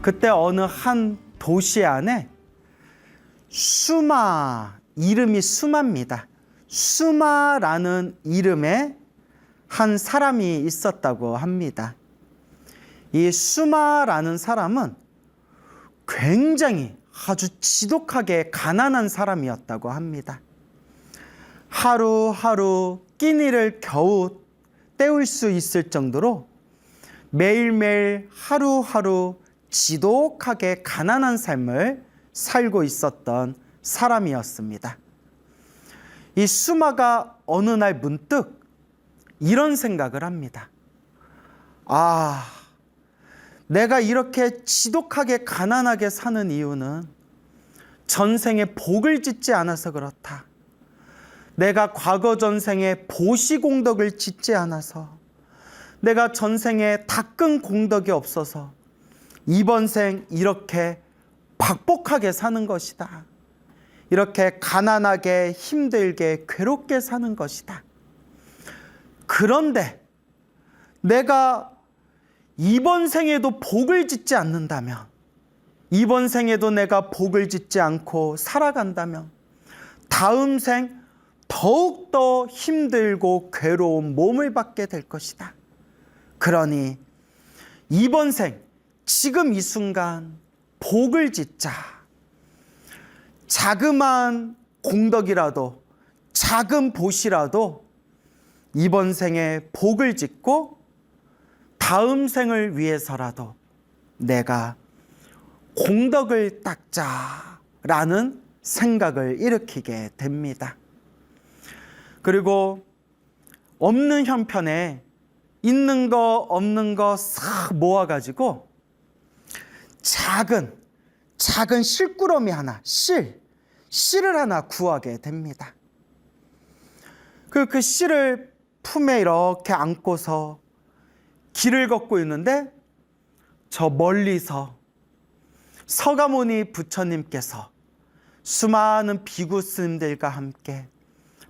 그때 어느 한 도시 안에 수마, 이름이 수마입니다. 수마라는 이름의 한 사람이 있었다고 합니다. 이 수마라는 사람은 굉장히 아주 지독하게 가난한 사람이었다고 합니다. 하루하루 끼니를 겨우 때울 수 있을 정도로 매일매일 하루하루 지독하게 가난한 삶을 살고 있었던 사람이었습니다. 이 수마가 어느 날 문득 이런 생각을 합니다. 아, 내가 이렇게 지독하게 가난하게 사는 이유는 전생에 복을 짓지 않아서 그렇다. 내가 과거 전생에 보시공덕을 짓지 않아서, 내가 전생에 닦은 공덕이 없어서 이번 생 이렇게 박복하게 사는 것이다. 이렇게 가난하게 힘들게 괴롭게 사는 것이다. 그런데 내가 이번 생에도 복을 짓지 않는다면, 이번 생에도 내가 복을 짓지 않고 살아간다면 다음 생 더욱더 힘들고 괴로운 몸을 받게 될 것이다. 그러니 이번 생, 지금 이 순간 복을 짓자. 자그마한 공덕이라도, 작은 보시라도 이번 생에 복을 짓고 다음 생을 위해서라도 내가 공덕을 닦자라는 생각을 일으키게 됩니다. 그리고 없는 형편에 있는 거 없는 거 싹 모아가지고 작은 실꾸러미 하나, 실을 하나 구하게 됩니다. 그 실을 품에 이렇게 안고서 길을 걷고 있는데 저 멀리서 서가모니 부처님께서 수많은 비구 스님들과 함께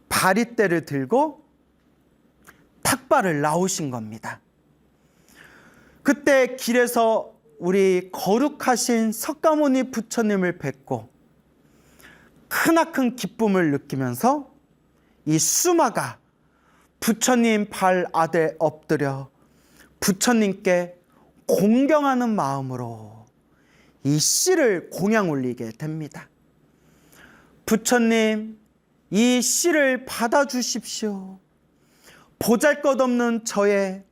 바리떼를 들고 탁발을 나오신 겁니다. 그때 길에서 우리 거룩하신 석가모니 부처님을 뵙고 크나큰 기쁨을 느끼면서 이 수마가 부처님 발 아래 엎드려 부처님께 공경하는 마음으로 이 씨를 공양 올리게 됩니다. 부처님, 이 씨를 받아주십시오. 보잘것없는 저의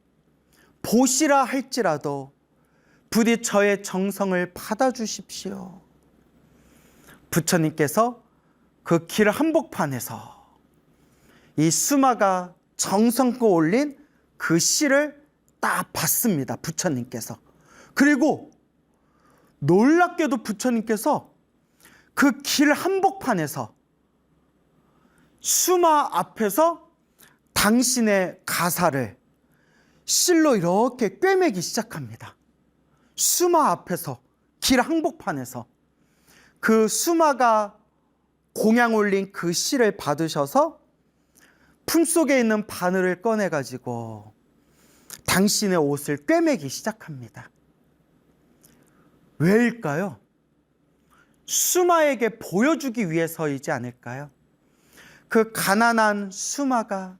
보시라 할지라도 부디 저의 정성을 받아주십시오. 부처님께서 그 길 한복판에서 이 수마가 정성껏 올린 그 씨를 딱 받습니다. 부처님께서. 그리고 놀랍게도 부처님께서 그 길 한복판에서 수마 앞에서 당신의 가사를 실로 이렇게 꿰매기 시작합니다. 수마 앞에서, 길 한복판에서 그 수마가 공양 올린 그 실을 받으셔서 품속에 있는 바늘을 꺼내가지고 당신의 옷을 꿰매기 시작합니다. 왜일까요? 수마에게 보여주기 위해서이지 않을까요? 그 가난한 수마가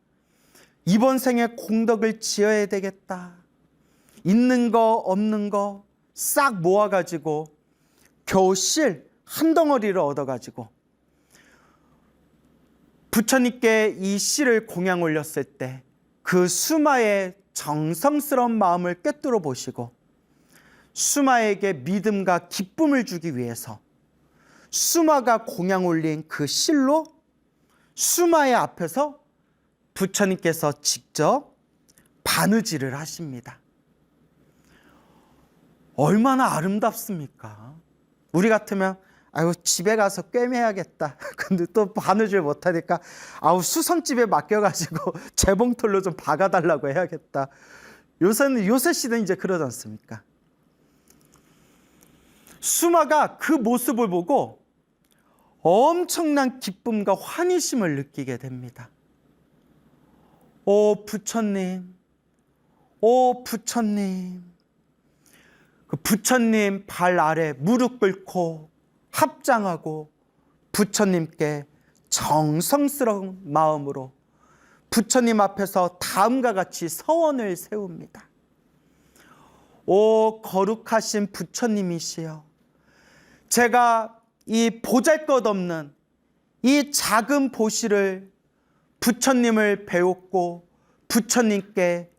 이번 생에 공덕을 지어야 되겠다. 있는 거 없는 거 싹 모아가지고 겨우 실 한 덩어리를 얻어가지고 부처님께 이 실을 공양 올렸을 때 그 수마의 정성스러운 마음을 꿰뚫어 보시고 수마에게 믿음과 기쁨을 주기 위해서 수마가 공양 올린 그 실로 수마의 앞에서 부처님께서 직접 바느질을 하십니다. 얼마나 아름답습니까? 우리 같으면 아유 집에 가서 꿰매야겠다. 근데 또 바느질 못하니까 아우 수선집에 맡겨가지고 재봉틀로 좀 박아달라고 해야겠다. 요새 시대는 이제 그러지 않습니까? 수마가 그 모습을 보고 엄청난 기쁨과 환희심을 느끼게 됩니다. 오 부처님, 오 부처님. 그 부처님 발 아래 무릎 꿇고 합장하고 부처님께 정성스러운 마음으로 부처님 앞에서 다음과 같이 서원을 세웁니다. 오 거룩하신 부처님이시여, 제가 이 보잘것없는 이 작은 보시를 부처님을 배웠고 부처님께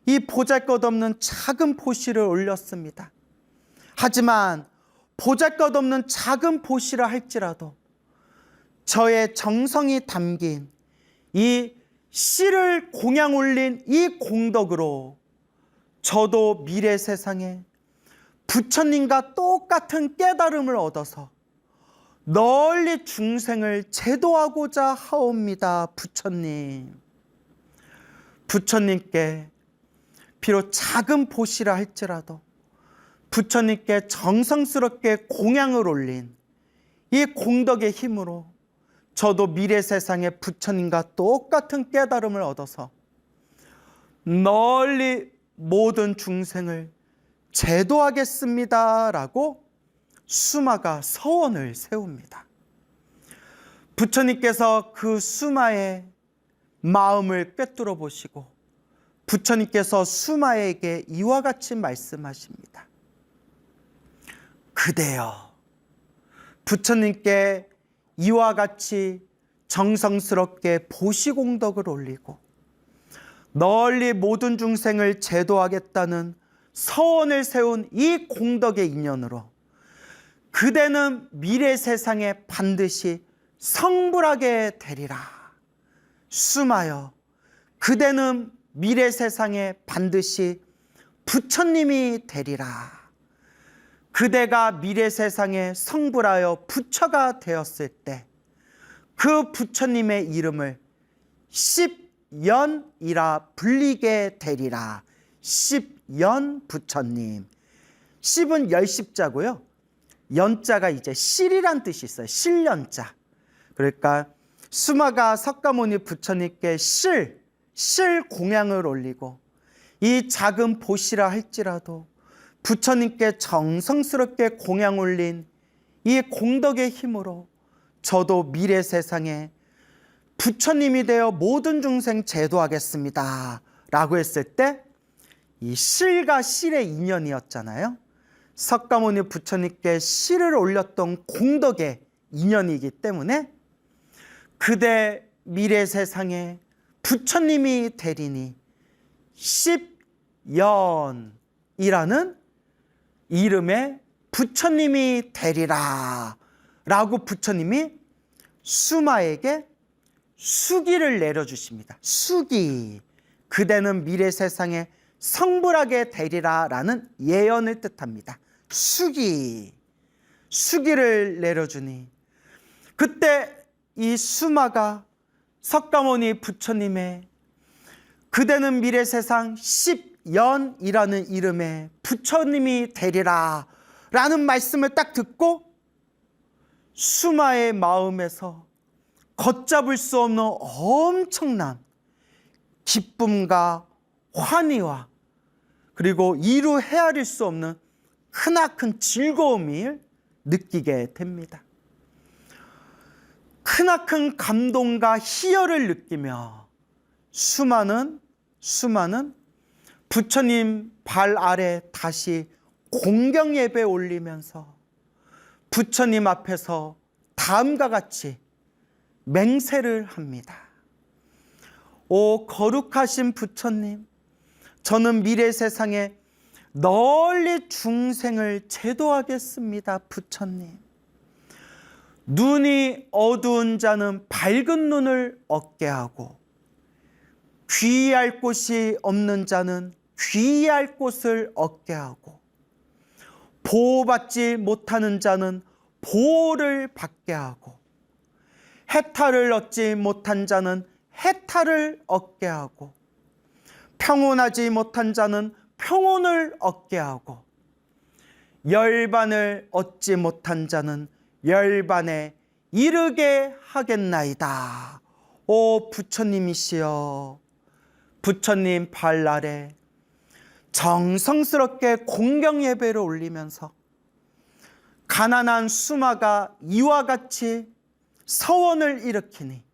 이 보잘것없는 작은 보시를 올렸습니다. 하지만 보잘것없는 작은 보시라 할지라도 저의 정성이 담긴 이 씨를 공양 올린 이 공덕으로 저도 미래 세상에 부처님과 똑같은 깨달음을 얻어서 널리 중생을 제도하고자 하옵니다. 부처님, 부처님께 비록 작은 보시라 할지라도 부처님께 정성스럽게 공양을 올린 이 공덕의 힘으로 저도 미래 세상에 부처님과 똑같은 깨달음을 얻어서 널리 모든 중생을 제도하겠습니다 라고 수마가 서원을 세웁니다. 부처님께서 그 수마의 마음을 꿰뚫어 보시고 부처님께서 수마에게 이와 같이 말씀하십니다. 그대여, 부처님께 이와 같이 정성스럽게 보시공덕을 올리고 널리 모든 중생을 제도하겠다는 서원을 세운 이 공덕의 인연으로 그대는 미래 세상에 반드시 성불하게 되리라. 수마여, 그대는 미래 세상에 반드시 부처님이 되리라. 그대가 미래 세상에 성불하여 부처가 되었을 때 그 부처님의 이름을 십연이라 불리게 되리라. 십연 부처님. 십은 열십자고요. 연자가 이제 실이란 뜻이 있어요. 실연자. 그러니까 수마가 석가모니 부처님께 실 공양을 올리고 이 작은 보시라 할지라도 부처님께 정성스럽게 공양 올린 이 공덕의 힘으로 저도 미래 세상에 부처님이 되어 모든 중생 제도하겠습니다 라고 했을 때 이 실과 실의 인연이었잖아요. 석가모니 부처님께 실을 올렸던 공덕의 인연이기 때문에 그대 미래 세상에 부처님이 되리니 십연이라는 이름의 부처님이 되리라 라고 부처님이 수마에게 수기를 내려주십니다. 수기, 그대는 미래 세상에 성불하게 되리라 라는 예언을 뜻합니다. 수기를 내려주니 그때 이 수마가 석가모니 부처님의 그대는 미래 세상 십연이라는 이름의 부처님이 되리라 라는 말씀을 딱 듣고 수마의 마음에서 걷잡을 수 없는 엄청난 기쁨과 환희와 그리고 이루 헤아릴 수 없는 크나큰 즐거움을 느끼게 됩니다. 크나큰 감동과 희열을 느끼며 수마는 부처님 발 아래 다시 공경 예배 올리면서 부처님 앞에서 다음과 같이 맹세를 합니다. 오 거룩하신 부처님, 저는 미래 세상에 널리 중생을 제도하겠습니다. 부처님, 눈이 어두운 자는 밝은 눈을 얻게 하고 귀의할 곳이 없는 자는 귀의할 곳을 얻게 하고 보호받지 못하는 자는 보호를 받게 하고 해탈을 얻지 못한 자는 해탈을 얻게 하고 평온하지 못한 자는 평온을 얻게 하고 열반을 얻지 못한 자는 열반에 이르게 하겠나이다. 오 부처님이시여, 부처님 발 아래 정성스럽게 공경 예배를 올리면서 가난한 수마가 이와 같이 서원을 일으키니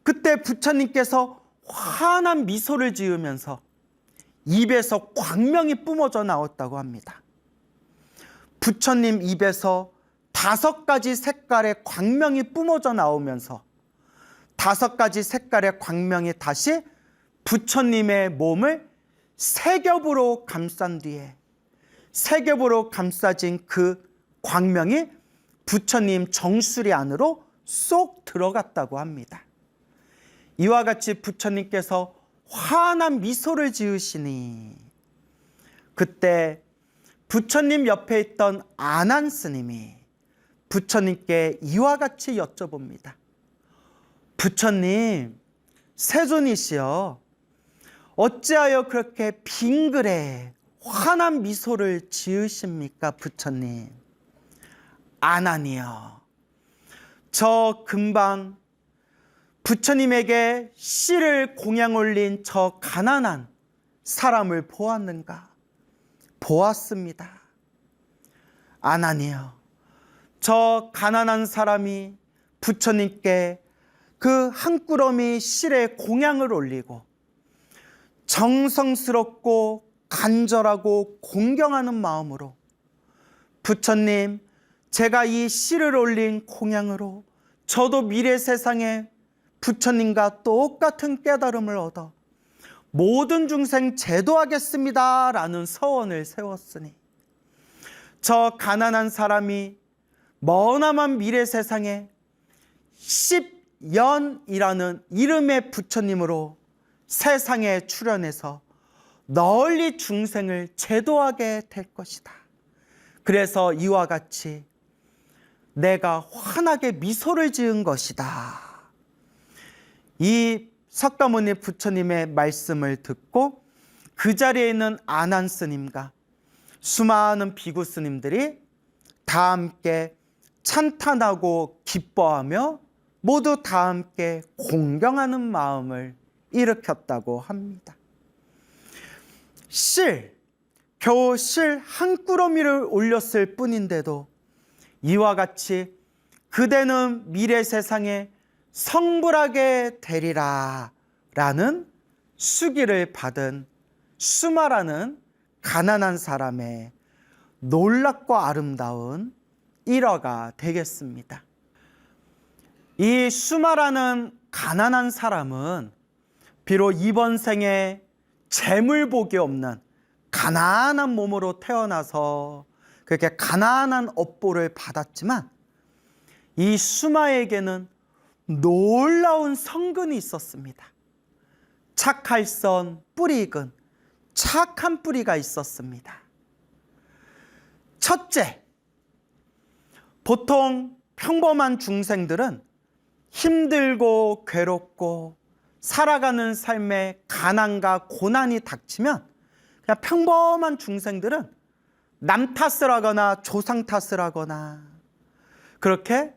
그때 부처님께서 환한 미소를 지으면서 입에서 광명이 뿜어져 나왔다고 합니다. 부처님 입에서 5가지 색깔의 광명이 뿜어져 나오면서 5가지 색깔의 광명이 다시 부처님의 몸을 세 겹으로 감싼 뒤에 세 겹으로 감싸진 그 광명이 부처님 정수리 안으로 쏙 들어갔다고 합니다. 이와 같이 부처님께서 환한 미소를 지으시니 그때 부처님 옆에 있던 아난 스님이 부처님께 이와 같이 여쭤봅니다. 부처님, 세존이시여, 어찌하여 그렇게 빙그레 환한 미소를 지으십니까, 부처님? 아난이여, 저 금방 부처님에게 씨를 공양 올린 저 가난한 사람을 보았는가? 보았습니다. 아난이여, 저 가난한 사람이 부처님께 그 한 꾸러미 씨의 공양을 올리고 정성스럽고 간절하고 공경하는 마음으로 부처님, 제가 이 씨를 올린 공양으로 저도 미래 세상에 부처님과 똑같은 깨달음을 얻어 모든 중생 제도하겠습니다 라는 서원을 세웠으니 저 가난한 사람이 머나먼 미래 세상에 10연이라는 이름의 부처님으로 세상에 출현해서 널리 중생을 제도하게 될 것이다. 그래서 이와 같이 내가 환하게 미소를 지은 것이다. 이 석가모니 부처님의 말씀을 듣고 그 자리에 있는 아난 스님과 수많은 비구 스님들이 다 함께 찬탄하고 기뻐하며 모두 다 함께 공경하는 마음을 일으켰다고 합니다. 겨우 실 한 꾸러미를 올렸을 뿐인데도 이와 같이 그대는 미래 세상에 성불하게 되리라 라는 수기를 받은 수마라는 가난한 사람의 놀랍고 아름다운 일화가 되겠습니다. 이 수마라는 가난한 사람은 비록 이번 생에 재물복이 없는 가난한 몸으로 태어나서 그렇게 가난한 업보를 받았지만 이 수마에게는 놀라운 성근이 있었습니다. 착할선 뿌리근 착한 뿌리가 있었습니다. 첫째, 보통 평범한 중생들은 힘들고 괴롭고 살아가는 삶에 가난과 고난이 닥치면 그냥 평범한 중생들은 남 탓을 하거나 조상 탓을 하거나 그렇게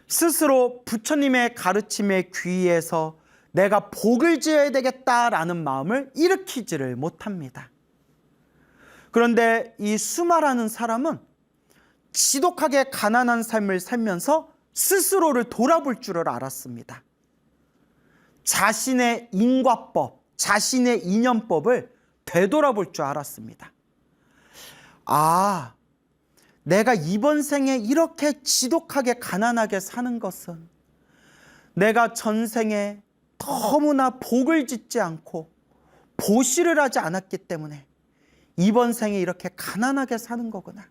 스스로 부처님의 가르침에 귀의해서 내가 복을 지어야 되겠다라는 마음을 일으키지를 못합니다. 그런데 이 수마라는 사람은 지독하게 가난한 삶을 살면서 스스로를 돌아볼 줄을 알았습니다. 자신의 인과법, 자신의 인연법을 되돌아볼 줄 알았습니다. 아, 내가 이번 생에 이렇게 지독하게 가난하게 사는 것은 내가 전생에 너무나 복을 짓지 않고 보시를 하지 않았기 때문에 이번 생에 이렇게 가난하게 사는 거구나.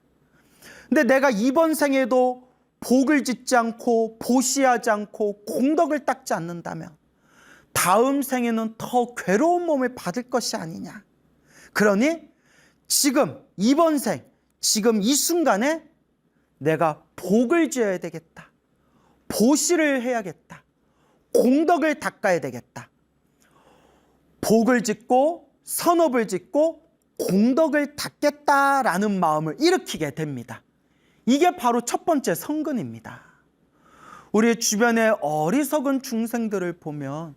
근데 내가 이번 생에도 복을 짓지 않고 보시하지 않고 공덕을 닦지 않는다면 다음 생에는 더 괴로운 몸을 받을 것이 아니냐. 그러니 지금 이번 생, 지금 이 순간에 내가 복을 지어야 되겠다. 보시를 해야겠다. 공덕을 닦아야 되겠다. 복을 짓고 선업을 짓고 공덕을 닦겠다라는 마음을 일으키게 됩니다. 이게 바로 첫 번째 성근입니다. 우리 주변의 어리석은 중생들을 보면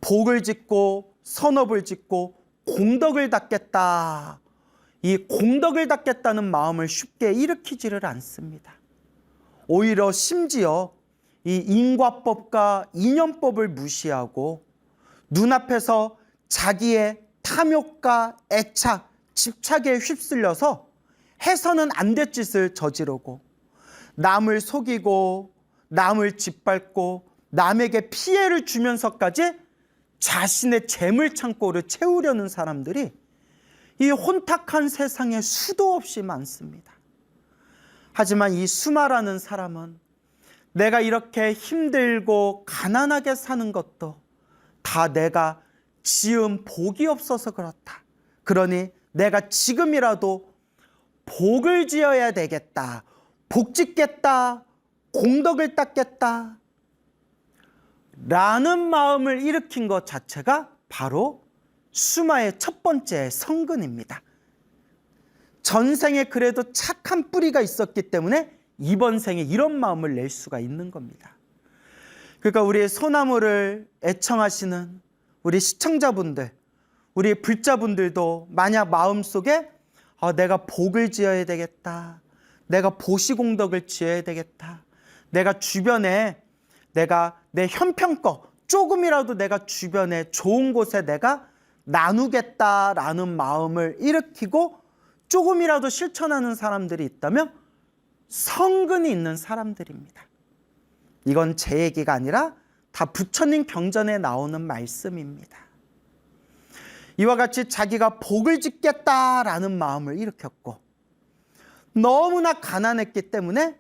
복을 짓고 선업을 짓고 공덕을 닦겠다, 이 공덕을 닦겠다는 마음을 쉽게 일으키지를 않습니다. 오히려 심지어 이 인과법과 인연법을 무시하고 눈앞에서 자기의 탐욕과 애착, 집착에 휩쓸려서 해서는 안 될 짓을 저지르고 남을 속이고 남을 짓밟고 남에게 피해를 주면서까지 자신의 재물 창고를 채우려는 사람들이 이 혼탁한 세상에 수도 없이 많습니다. 하지만 이 수마라는 사람은 내가 이렇게 힘들고 가난하게 사는 것도 다 내가 지은 복이 없어서 그렇다. 그러니 내가 지금이라도 복을 지어야 되겠다. 복 짓겠다. 공덕을 닦겠다. 라는 마음을 일으킨 것 자체가 바로 수마의 첫 번째 성근입니다. 전생에 그래도 착한 뿌리가 있었기 때문에 이번 생에 이런 마음을 낼 수가 있는 겁니다. 그러니까 우리 소나무를 애청하시는 우리 시청자분들, 우리 불자분들도 만약 마음속에 내가 복을 지어야 되겠다, 내가 보시공덕을 지어야 되겠다, 내가 주변에 내가 내 형편껏 조금이라도 내가 주변에 좋은 곳에 내가 나누겠다라는 마음을 일으키고 조금이라도 실천하는 사람들이 있다면 성근이 있는 사람들입니다. 이건 제 얘기가 아니라 다 부처님 경전에 나오는 말씀입니다. 이와 같이 자기가 복을 짓겠다라는 마음을 일으켰고 너무나 가난했기 때문에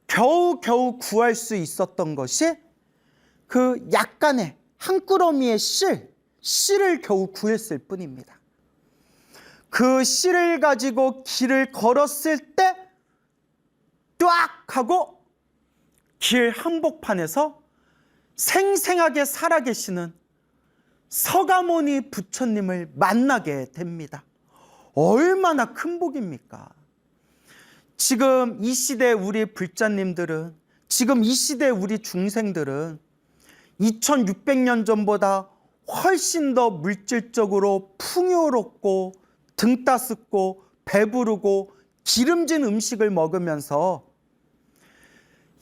겨우겨우 구할 수 있었던 것이 그 약간의 한 꾸러미의 씨를 겨우 구했을 뿐입니다. 그 씨를 가지고 길을 걸었을 때 뚜악 하고 길 한복판에서 생생하게 살아계시는 서가모니 부처님을 만나게 됩니다. 얼마나 큰 복입니까? 지금 이 시대 우리 불자님들은, 지금 이 시대 우리 중생들은 2600년 전보다 훨씬 더 물질적으로 풍요롭고 등 따숩고 배부르고 기름진 음식을 먹으면서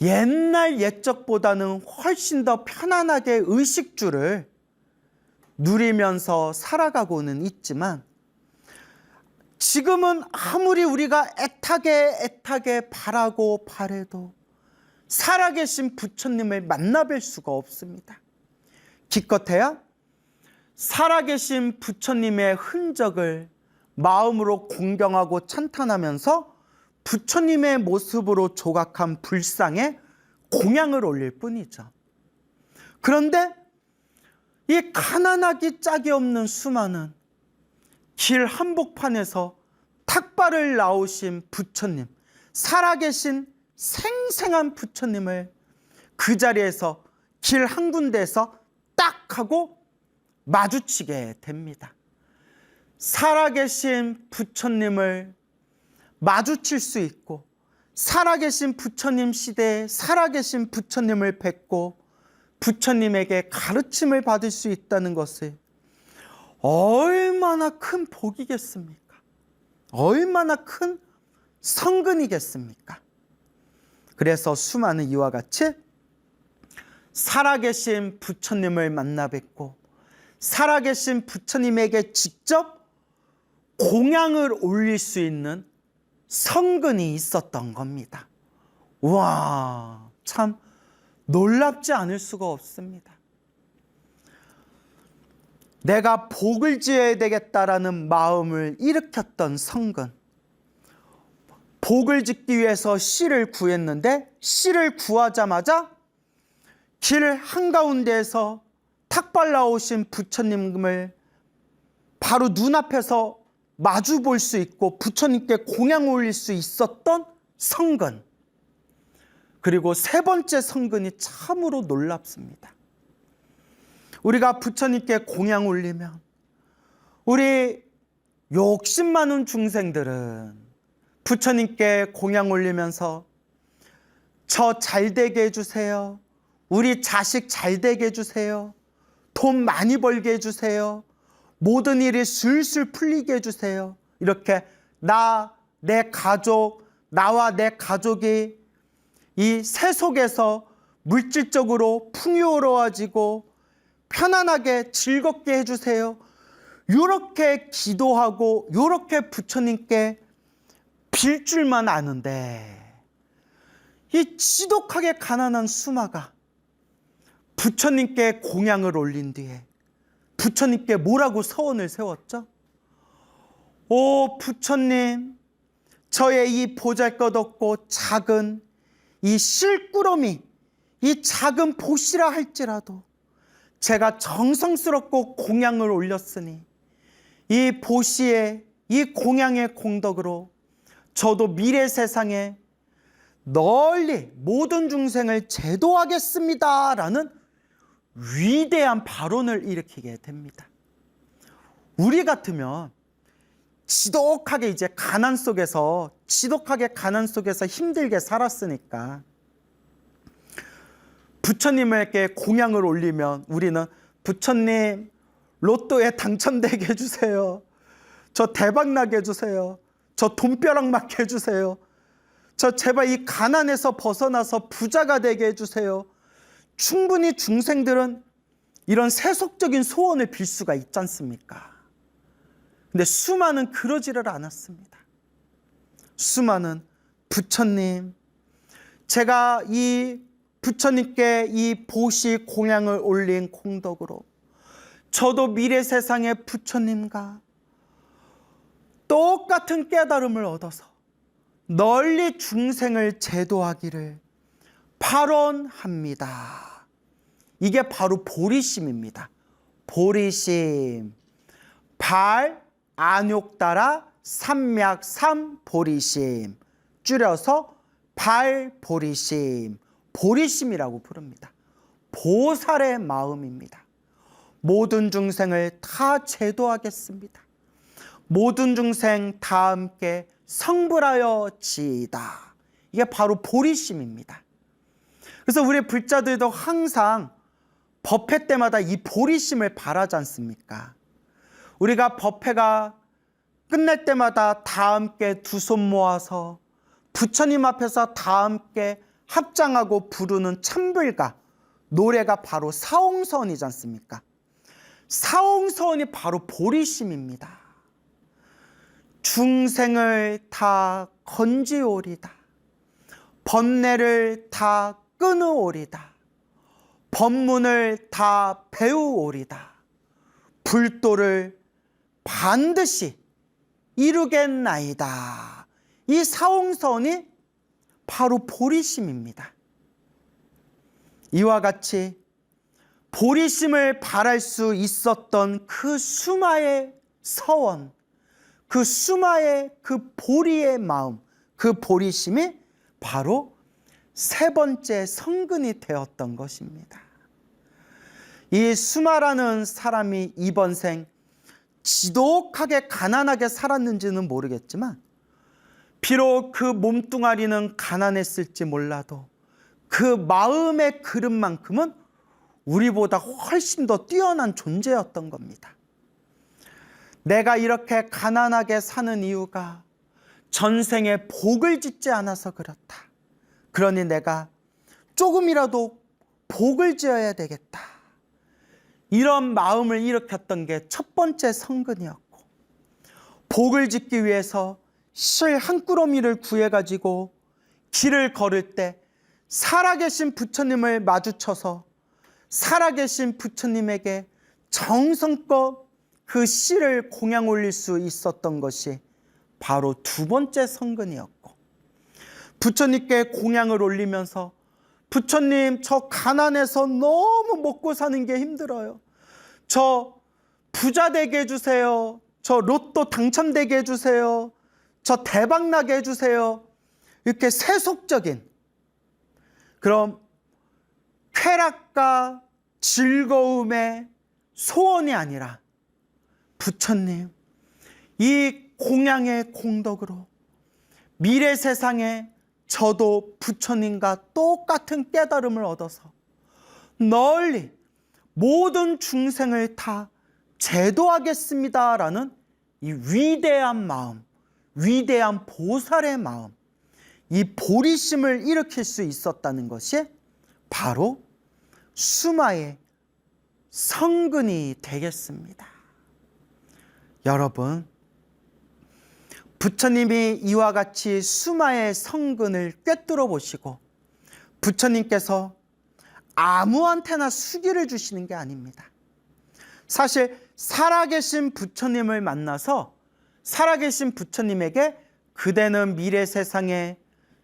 옛날 옛적보다는 훨씬 더 편안하게 의식주를 누리면서 살아가고는 있지만 지금은 아무리 우리가 애타게 바라고 바래도 살아계신 부처님을 만나뵐 수가 없습니다. 기껏해야 살아계신 부처님의 흔적을 마음으로 공경하고 찬탄하면서 부처님의 모습으로 조각한 불상에 공양을 올릴 뿐이죠. 그런데 이 가난하기 짝이 없는 수많은 길 한복판에서 탁발을 나오신 부처님, 살아계신 생생한 부처님을 그 자리에서 길 한 군데에서 딱 하고 마주치게 됩니다. 살아계신 부처님을 마주칠 수 있고 살아계신 부처님 시대에 살아계신 부처님을 뵙고 부처님에게 가르침을 받을 수 있다는 것을 얼마나 큰 복이겠습니까? 얼마나 큰 성근이겠습니까? 그래서 수많은 이와 같이 살아계신 부처님을 만나 뵙고 살아계신 부처님에게 직접 공양을 올릴 수 있는 성근이 있었던 겁니다. 우와, 참 놀랍지 않을 수가 없습니다. 내가 복을 지어야 되겠다라는 마음을 일으켰던 성근, 복을 짓기 위해서 씨를 구했는데 씨를 구하자마자 길 한가운데에서 탁발 나오신 부처님을 바로 눈앞에서 마주 볼 수 있고 부처님께 공양 올릴 수 있었던 성근, 그리고 세 번째 성근이 참으로 놀랍습니다. 우리가 부처님께 공양 올리면 우리 욕심 많은 중생들은 부처님께 공양 올리면서 저 잘되게 해주세요, 우리 자식 잘되게 해주세요, 돈 많이 벌게 해주세요, 모든 일이 술술 풀리게 해주세요. 이렇게 내 가족, 나와 내 가족이 이 세속에서 물질적으로 풍요로워지고 편안하게 즐겁게 해주세요. 이렇게 기도하고 이렇게 부처님께 빌 줄만 아는데, 이 지독하게 가난한 수마가 부처님께 공양을 올린 뒤에 부처님께 뭐라고 서원을 세웠죠? 오 부처님, 저의 이 보잘것없고 작은 이 실꾸러미, 이 작은 보시라 할지라도 제가 정성스럽고 공양을 올렸으니 이 보시의 이 공양의 공덕으로 저도 미래 세상에 널리 모든 중생을 제도하겠습니다 라는 위대한 발언을 일으키게 됩니다. 우리 같으면 지독하게 가난 속에서 힘들게 살았으니까 부처님에게 공양을 올리면 우리는 부처님 로또에 당첨되게 해주세요. 저 대박나게 해주세요. 저 돈벼락 맞게 해주세요. 저 제발 이 가난에서 벗어나서 부자가 되게 해주세요. 충분히 중생들은 이런 세속적인 소원을 빌 수가 있지 않습니까? 근데 수마는 그러지를 않았습니다. 수마는 부처님, 제가 이 부처님께 이 보시 공양을 올린 공덕으로 저도 미래 세상의 부처님과 똑같은 깨달음을 얻어서 널리 중생을 제도하기를 발언합니다. 이게 바로 보리심입니다. 보리심. 발, 안욕따라, 삼맥, 삼보리심. 줄여서 발보리심. 보리심이라고 부릅니다. 보살의 마음입니다. 모든 중생을 다 제도하겠습니다. 모든 중생 다 함께 성불하여 지이다. 이게 바로 보리심입니다. 그래서 우리 불자들도 항상 법회 때마다 이 보리심을 바라지 않습니까? 우리가 법회가 끝날 때마다 다 함께 두 손 모아서 부처님 앞에서 다 함께 합장하고 부르는 참불가, 노래가 바로 사옹서원이지 않습니까? 사옹서원이 바로 보리심입니다. 중생을 다 건지오리다. 번뇌를 다 끊으오리다. 법문을 다 배우오리다. 불도를 반드시 이루겠나이다. 이 사옹서원이 바로 보리심입니다. 이와 같이 보리심을 바랄 수 있었던 그 수마의 서원, 그 수마의 그 보리의 마음, 그 보리심이 바로 세 번째 성근이 되었던 것입니다. 이 수마라는 사람이 이번 생 지독하게 가난하게 살았는지는 모르겠지만 비록 그 몸뚱아리는 가난했을지 몰라도 그 마음의 그릇만큼은 우리보다 훨씬 더 뛰어난 존재였던 겁니다. 내가 이렇게 가난하게 사는 이유가 전생에 복을 짓지 않아서 그렇다. 그러니 내가 조금이라도 복을 지어야 되겠다. 이런 마음을 일으켰던 게 첫 번째 성근이었고, 복을 짓기 위해서 실 한 꾸러미를 구해가지고 길을 걸을 때 살아계신 부처님을 마주쳐서 살아계신 부처님에게 정성껏 그 실을 공양 올릴 수 있었던 것이 바로 두 번째 성근이었고, 부처님께 공양을 올리면서 부처님, 저 가난해서 너무 먹고 사는 게 힘들어요. 저 부자 되게 해주세요. 저 로또 당첨되게 해주세요. 저 대박나게 해주세요. 이렇게 세속적인 그럼 쾌락과 즐거움의 소원이 아니라 부처님, 이 공양의 공덕으로 미래 세상에 저도 부처님과 똑같은 깨달음을 얻어서 널리 모든 중생을 다 제도하겠습니다라는 이 위대한 마음, 위대한 보살의 마음, 이 보리심을 일으킬 수 있었다는 것이 바로 수마의 성근이 되겠습니다. 여러분, 부처님이 이와 같이 수마의 성근을 꿰뚫어 보시고 부처님께서 아무한테나 수기를 주시는 게 아닙니다. 사실 살아계신 부처님을 만나서 살아계신 부처님에게 그대는 미래 세상에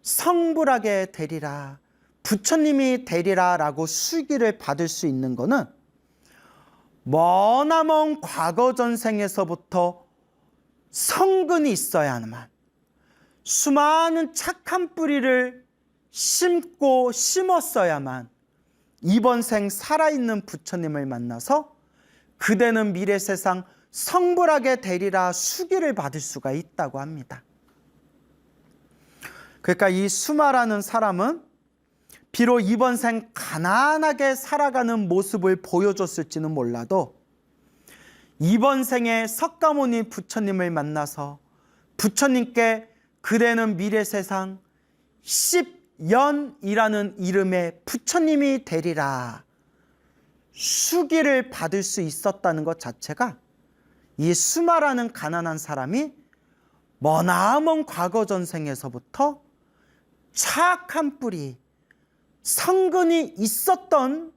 성불하게 되리라, 부처님이 되리라 라고 수기를 받을 수 있는 것은 머나먼 과거 전생에서부터 성근이 있어야만, 수많은 착한 뿌리를 심고 심었어야만 이번 생 살아있는 부처님을 만나서 그대는 미래 세상 성불하게 되리라 수기를 받을 수가 있다고 합니다. 그러니까 이 수마라는 사람은 비록 이번 생 가난하게 살아가는 모습을 보여줬을지는 몰라도 이번 생에 석가모니 부처님을 만나서 부처님께 그대는 미래 세상 10연이라는 이름의 부처님이 되리라 수기를 받을 수 있었다는 것 자체가 이 수마라는 가난한 사람이 머나먼 과거 전생에서부터 착한 뿌리, 성근이 있었던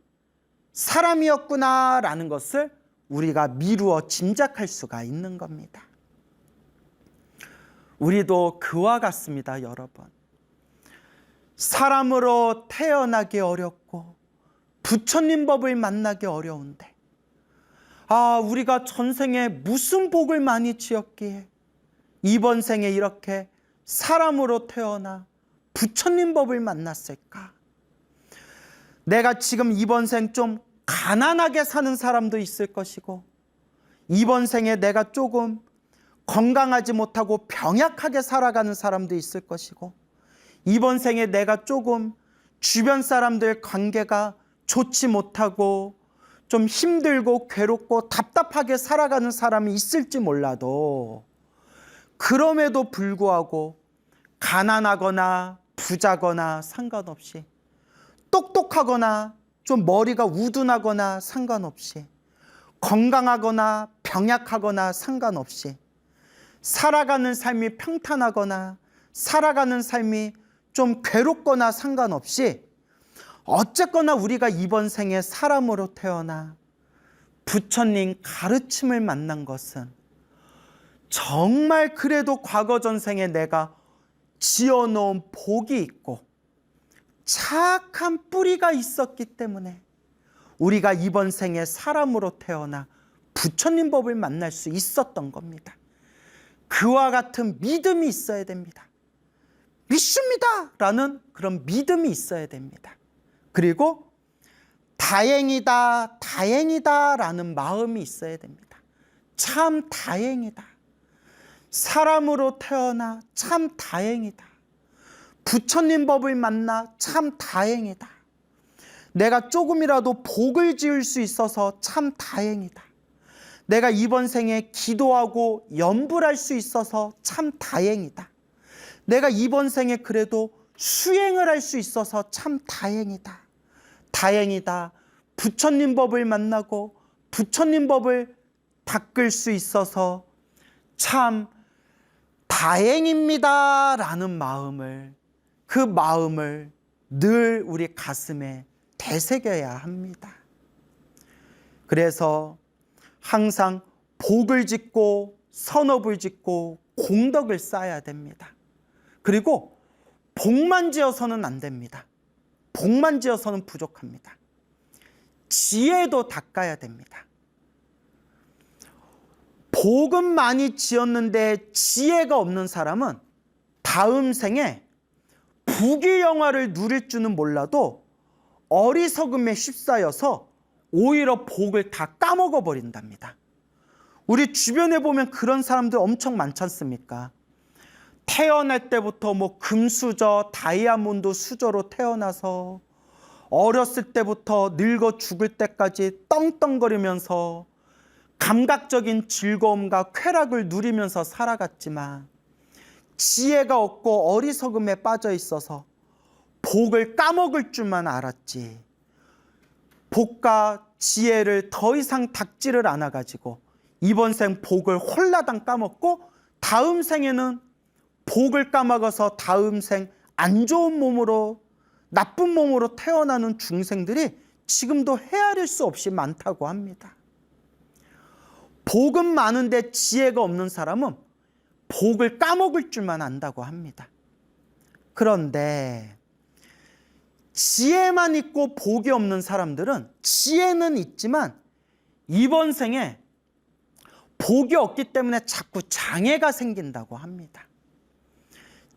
사람이었구나라는 것을 우리가 미루어 짐작할 수가 있는 겁니다. 우리도 그와 같습니다, 여러분. 사람으로 태어나기 어렵고 부처님 법을 만나기 어려운데 우리가 전생에 무슨 복을 많이 지었기에 이번 생에 이렇게 사람으로 태어나 부처님 법을 만났을까? 내가 지금 이번 생 좀 가난하게 사는 사람도 있을 것이고 이번 생에 내가 조금 건강하지 못하고 병약하게 살아가는 사람도 있을 것이고 이번 생에 내가 조금 주변 사람들 관계가 좋지 못하고 좀 힘들고 괴롭고 답답하게 살아가는 사람이 있을지 몰라도 그럼에도 불구하고 가난하거나 부자거나 상관없이 똑똑하거나 좀 머리가 우둔하거나 상관없이 건강하거나 병약하거나 상관없이 살아가는 삶이 평탄하거나 살아가는 삶이 좀 괴롭거나 상관없이 어쨌거나 우리가 이번 생에 사람으로 태어나 부처님 가르침을 만난 것은 정말 그래도 과거 전생에 내가 지어놓은 복이 있고 착한 뿌리가 있었기 때문에 우리가 이번 생에 사람으로 태어나 부처님 법을 만날 수 있었던 겁니다. 그와 같은 믿음이 있어야 됩니다. 믿습니다 라는 그런 믿음이 있어야 됩니다. 그리고 다행이다, 다행이다 라는 마음이 있어야 됩니다. 참 다행이다. 사람으로 태어나 참 다행이다. 부처님 법을 만나 참 다행이다. 내가 조금이라도 복을 지을 수 있어서 참 다행이다. 내가 이번 생에 기도하고 염불할 수 있어서 참 다행이다. 내가 이번 생에 그래도 수행을 할 수 있어서 참 다행이다. 다행이다. 부처님 법을 만나고 부처님 법을 닦을 수 있어서 참 다행입니다 라는 마음을, 그 마음을 늘 우리 가슴에 되새겨야 합니다. 그래서 항상 복을 짓고 선업을 짓고 공덕을 쌓아야 됩니다. 그리고 복만 지어서는 안 됩니다. 복만 지어서는 부족합니다. 지혜도 닦아야 됩니다. 복은 많이 지었는데 지혜가 없는 사람은 다음 생에 부귀영화를 누릴 줄은 몰라도 어리석음에 휩싸여서 오히려 복을 다 까먹어 버린답니다. 우리 주변에 보면 그런 사람들 엄청 많지 않습니까? 태어날 때부터 뭐 금수저, 다이아몬드 수저로 태어나서 어렸을 때부터 늙어 죽을 때까지 떵떵거리면서 감각적인 즐거움과 쾌락을 누리면서 살아갔지만 지혜가 없고 어리석음에 빠져 있어서 복을 까먹을 줄만 알았지, 복과 지혜를 더 이상 닦지를 않아가지고 이번 생 복을 홀라당 까먹고 다음 생에는 복을 까먹어서 다음 생 안 좋은 몸으로, 나쁜 몸으로 태어나는 중생들이 지금도 헤아릴 수 없이 많다고 합니다. 복은 많은데 지혜가 없는 사람은 복을 까먹을 줄만 안다고 합니다. 그런데 지혜만 있고 복이 없는 사람들은 지혜는 있지만 이번 생에 복이 없기 때문에 자꾸 장애가 생긴다고 합니다.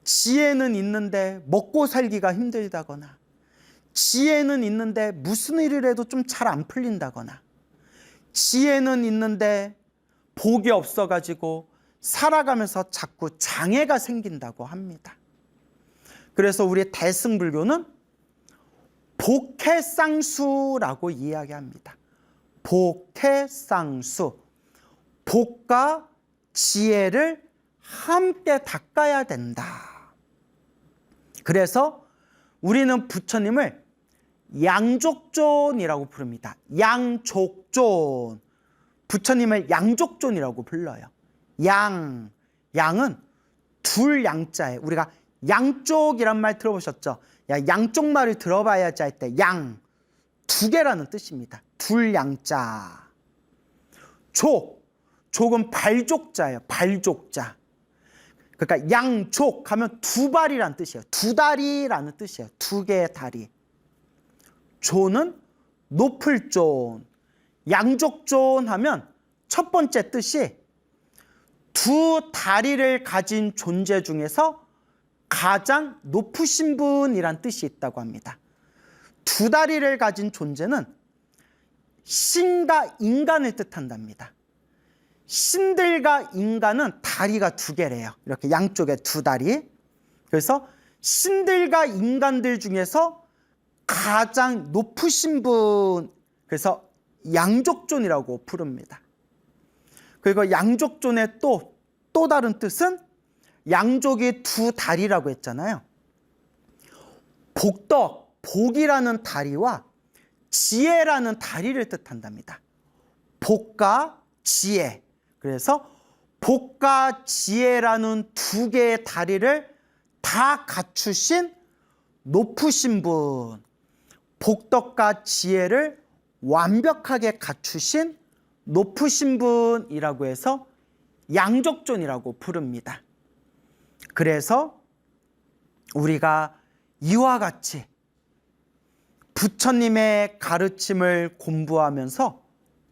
지혜는 있는데 먹고 살기가 힘들다거나, 지혜는 있는데 무슨 일을 해도 좀 잘 안 풀린다거나, 지혜는 있는데 복이 없어가지고 살아가면서 자꾸 장애가 생긴다고 합니다. 그래서 우리 대승불교는 복해쌍수라고 이야기합니다. 복해쌍수, 복과 지혜를 함께 닦아야 된다. 그래서 우리는 부처님을 양족존이라고 부릅니다. 양족존, 부처님을 양족존이라고 불러요. 양은 둘 양자예요. 우리가 양쪽이란 말 들어보셨죠? 양쪽 말을 들어봐야지 할 때 양, 두 개라는 뜻입니다. 둘 양자. 족은 발족자예요. 발족자. 그러니까 양족 하면 두 발이라는 뜻이에요. 두 다리라는 뜻이에요. 두 개의 다리. 존은 높을 존. 양족존 하면 첫 번째 뜻이 두 다리를 가진 존재 중에서 가장 높으신 분이란 뜻이 있다고 합니다. 두 다리를 가진 존재는 신과 인간을 뜻한답니다. 신들과 인간은 다리가 두 개래요. 이렇게 양쪽에 두 다리. 그래서 신들과 인간들 중에서 가장 높으신 분, 그래서 양족존이라고 부릅니다. 그리고 양족존의 또 다른 뜻은 양족이 두 다리라고 했잖아요. 복이라는 다리와 지혜라는 다리를 뜻한답니다. 복과 지혜. 그래서 복과 지혜라는 두 개의 다리를 다 갖추신 높으신 분, 복덕과 지혜를 완벽하게 갖추신 높으신 분이라고 해서 양족존이라고 부릅니다. 그래서 우리가 이와 같이 부처님의 가르침을 공부하면서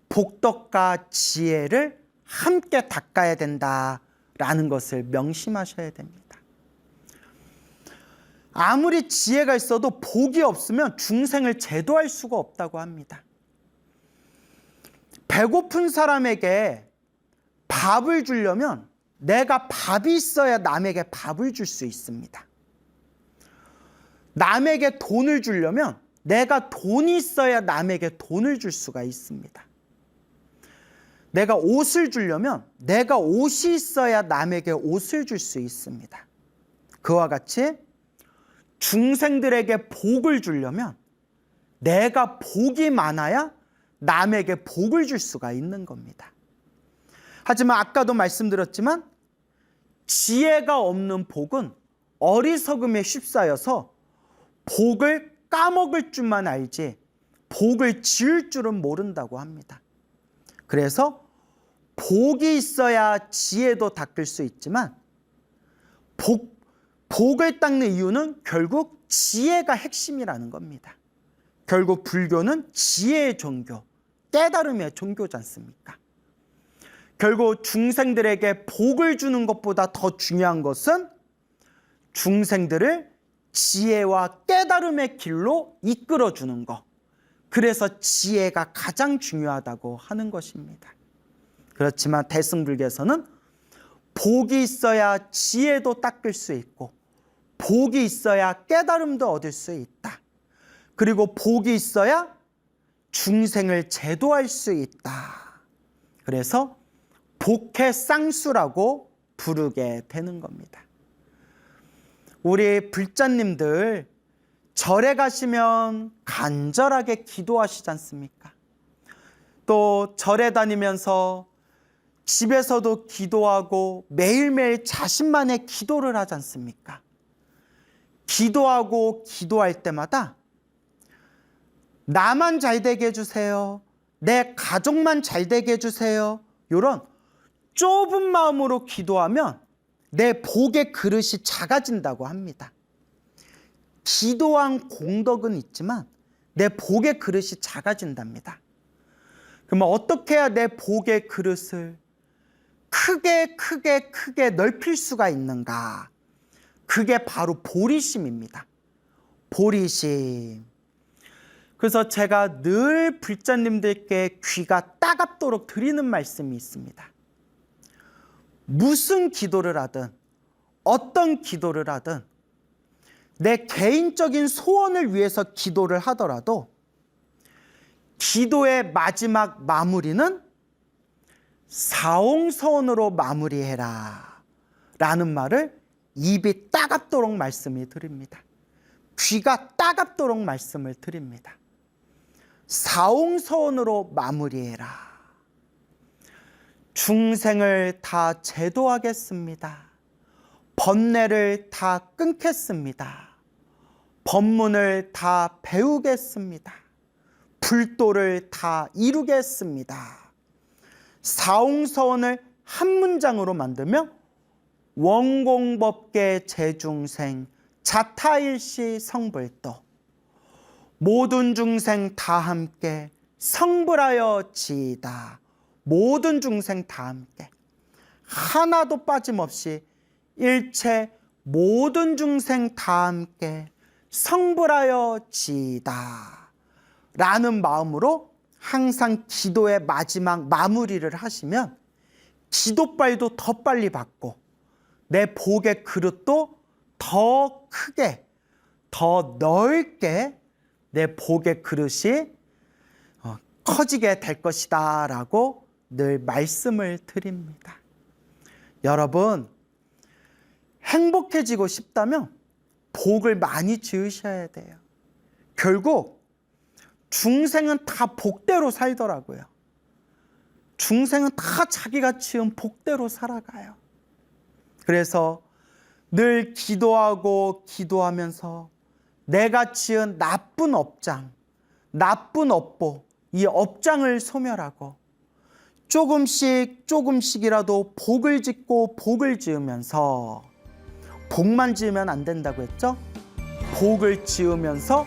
복덕과 지혜를 함께 닦아야 된다라는 것을 명심하셔야 됩니다. 아무리 지혜가 있어도 복이 없으면 중생을 제도할 수가 없다고 합니다. 배고픈 사람에게 밥을 주려면 내가 밥이 있어야 남에게 밥을 줄 수 있습니다. 남에게 돈을 주려면 내가 돈이 있어야 남에게 돈을 줄 수가 있습니다. 내가 옷을 주려면 내가 옷이 있어야 남에게 옷을 줄 수 있습니다. 그와 같이 중생들에게 복을 주려면 내가 복이 많아야 남에게 복을 줄 수가 있는 겁니다. 하지만 아까도 말씀드렸지만 지혜가 없는 복은 어리석음에 휩싸여서 복을 까먹을 줄만 알지 복을 지을 줄은 모른다고 합니다. 그래서 복이 있어야 지혜도 닦을 수 있지만 복을 닦는 이유는 결국 지혜가 핵심이라는 겁니다. 결국 불교는 지혜의 종교, 깨달음의 종교지 않습니까? 결국 중생들에게 복을 주는 것보다 더 중요한 것은 중생들을 지혜와 깨달음의 길로 이끌어주는 것. 그래서 지혜가 가장 중요하다고 하는 것입니다. 그렇지만 대승불교에서는 복이 있어야 지혜도 닦을 수 있고 복이 있어야 깨달음도 얻을 수 있다. 그리고 복이 있어야 중생을 제도할 수 있다. 그래서 복해 쌍수라고 부르게 되는 겁니다. 우리 불자님들 절에 가시면 간절하게 기도하시지 않습니까? 또 절에 다니면서 집에서도 기도하고 매일매일 자신만의 기도를 하지 않습니까? 기도하고 기도할 때마다 나만 잘 되게 해주세요. 내 가족만 잘 되게 해주세요. 이런 좁은 마음으로 기도하면 내 복의 그릇이 작아진다고 합니다. 기도한 공덕은 있지만 내 복의 그릇이 작아진답니다. 그러면 어떻게 해야 내 복의 그릇을 크게 넓힐 수가 있는가? 그게 바로 보리심입니다. 보리심. 그래서 제가 늘 불자님들께 귀가 따갑도록 드리는 말씀이 있습니다. 무슨 기도를 하든 어떤 기도를 하든 내 개인적인 소원을 위해서 기도를 하더라도 기도의 마지막 마무리는 사옹서원으로 마무리해라 라는 말을 입이 따갑도록 말씀을 드립니다. 귀가 따갑도록 말씀을 드립니다. 사옹서원으로 마무리해라. 중생을 다 제도하겠습니다. 번뇌를 다 끊겠습니다. 법문을 다 배우겠습니다. 불도를 다 이루겠습니다. 사옹서원을 한 문장으로 만들면 원공법계 제중생 자타일시 성불도 모든 중생 다 함께 성불하여 지이다. 모든 중생 다 함께 하나도 빠짐없이 일체 모든 중생 다 함께 성불하여 지이다 라는 마음으로 항상 기도의 마지막 마무리를 하시면 기도빨도 더 빨리 받고 내 복의 그릇도 더 크게 더 넓게 내 복의 그릇이 커지게 될 것이다 라고 늘 말씀을 드립니다. 여러분, 행복해지고 싶다면 복을 많이 지으셔야 돼요. 결국 중생은 다 복대로 살더라고요. 중생은 다 자기가 지은 복대로 살아가요. 그래서 늘 기도하고 기도하면서 내가 지은 나쁜 업장, 나쁜 업보, 이 업장을 소멸하고 조금씩이라도 복을 짓고 복을 지으면서 복만 지으면 안 된다고 했죠? 복을 지으면서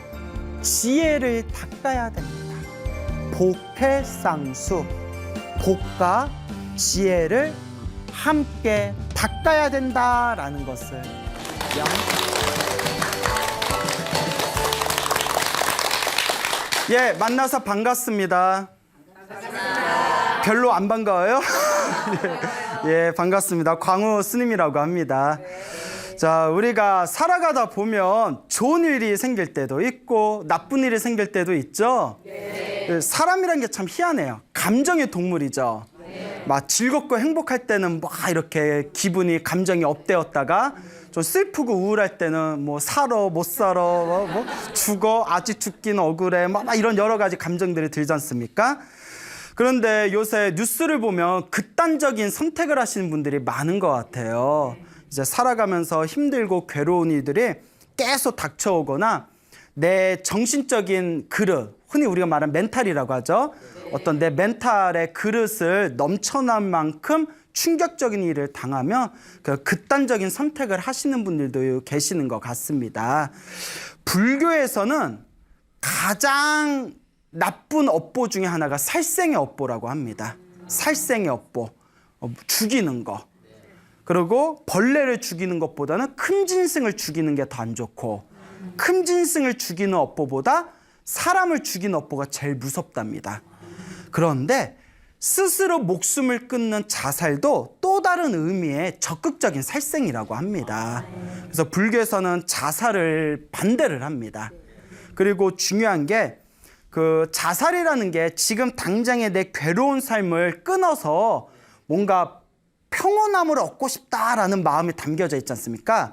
지혜를 닦아야 됩니다. 복해쌍수, 복과 지혜를 함께 닦아야 된다라는 것을 예, 만나서 반갑습니다. 반갑습니다. 별로 안 반가워요? 예, 반갑습니다. 광우 스님이라고 합니다. 자, 우리가 살아가다 보면 좋은 일이 생길 때도 있고 나쁜 일이 생길 때도 있죠. 사람이란 게 참 희한해요. 감정의 동물이죠. 막 즐겁고 행복할 때는 막 이렇게 기분이 감정이 업되었다가 좀 슬프고 우울할 때는 뭐 살아 못 살아 뭐 죽어 아직 죽긴 억울해 막 이런 여러 가지 감정들이 들지 않습니까? 그런데 요새 뉴스를 보면 극단적인 선택을 하시는 분들이 많은 것 같아요. 이제 살아가면서 힘들고 괴로운 일들이 계속 닥쳐오거나 내 정신적인 그릇, 흔히 우리가 말하는 멘탈이라고 하죠. 어떤 내 멘탈의 그릇을 넘쳐난 만큼 충격적인 일을 당하면 그 극단적인 선택을 하시는 분들도 계시는 것 같습니다. 불교에서는 가장 나쁜 업보 중에 하나가 살생의 업보라고 합니다. 살생의 업보, 죽이는 거. 그리고 벌레를 죽이는 것보다는 큰짐승을 죽이는 게 더 안 좋고 큰짐승을 죽이는 업보보다 사람을 죽이는 업보가 제일 무섭답니다. 그런데 스스로 목숨을 끊는 자살도 또 다른 의미의 적극적인 살생이라고 합니다. 그래서 불교에서는 자살을 반대를 합니다. 그리고 중요한 게 그 자살이라는 게 지금 당장의 내 괴로운 삶을 끊어서 뭔가 평온함을 얻고 싶다라는 마음이 담겨져 있지 않습니까?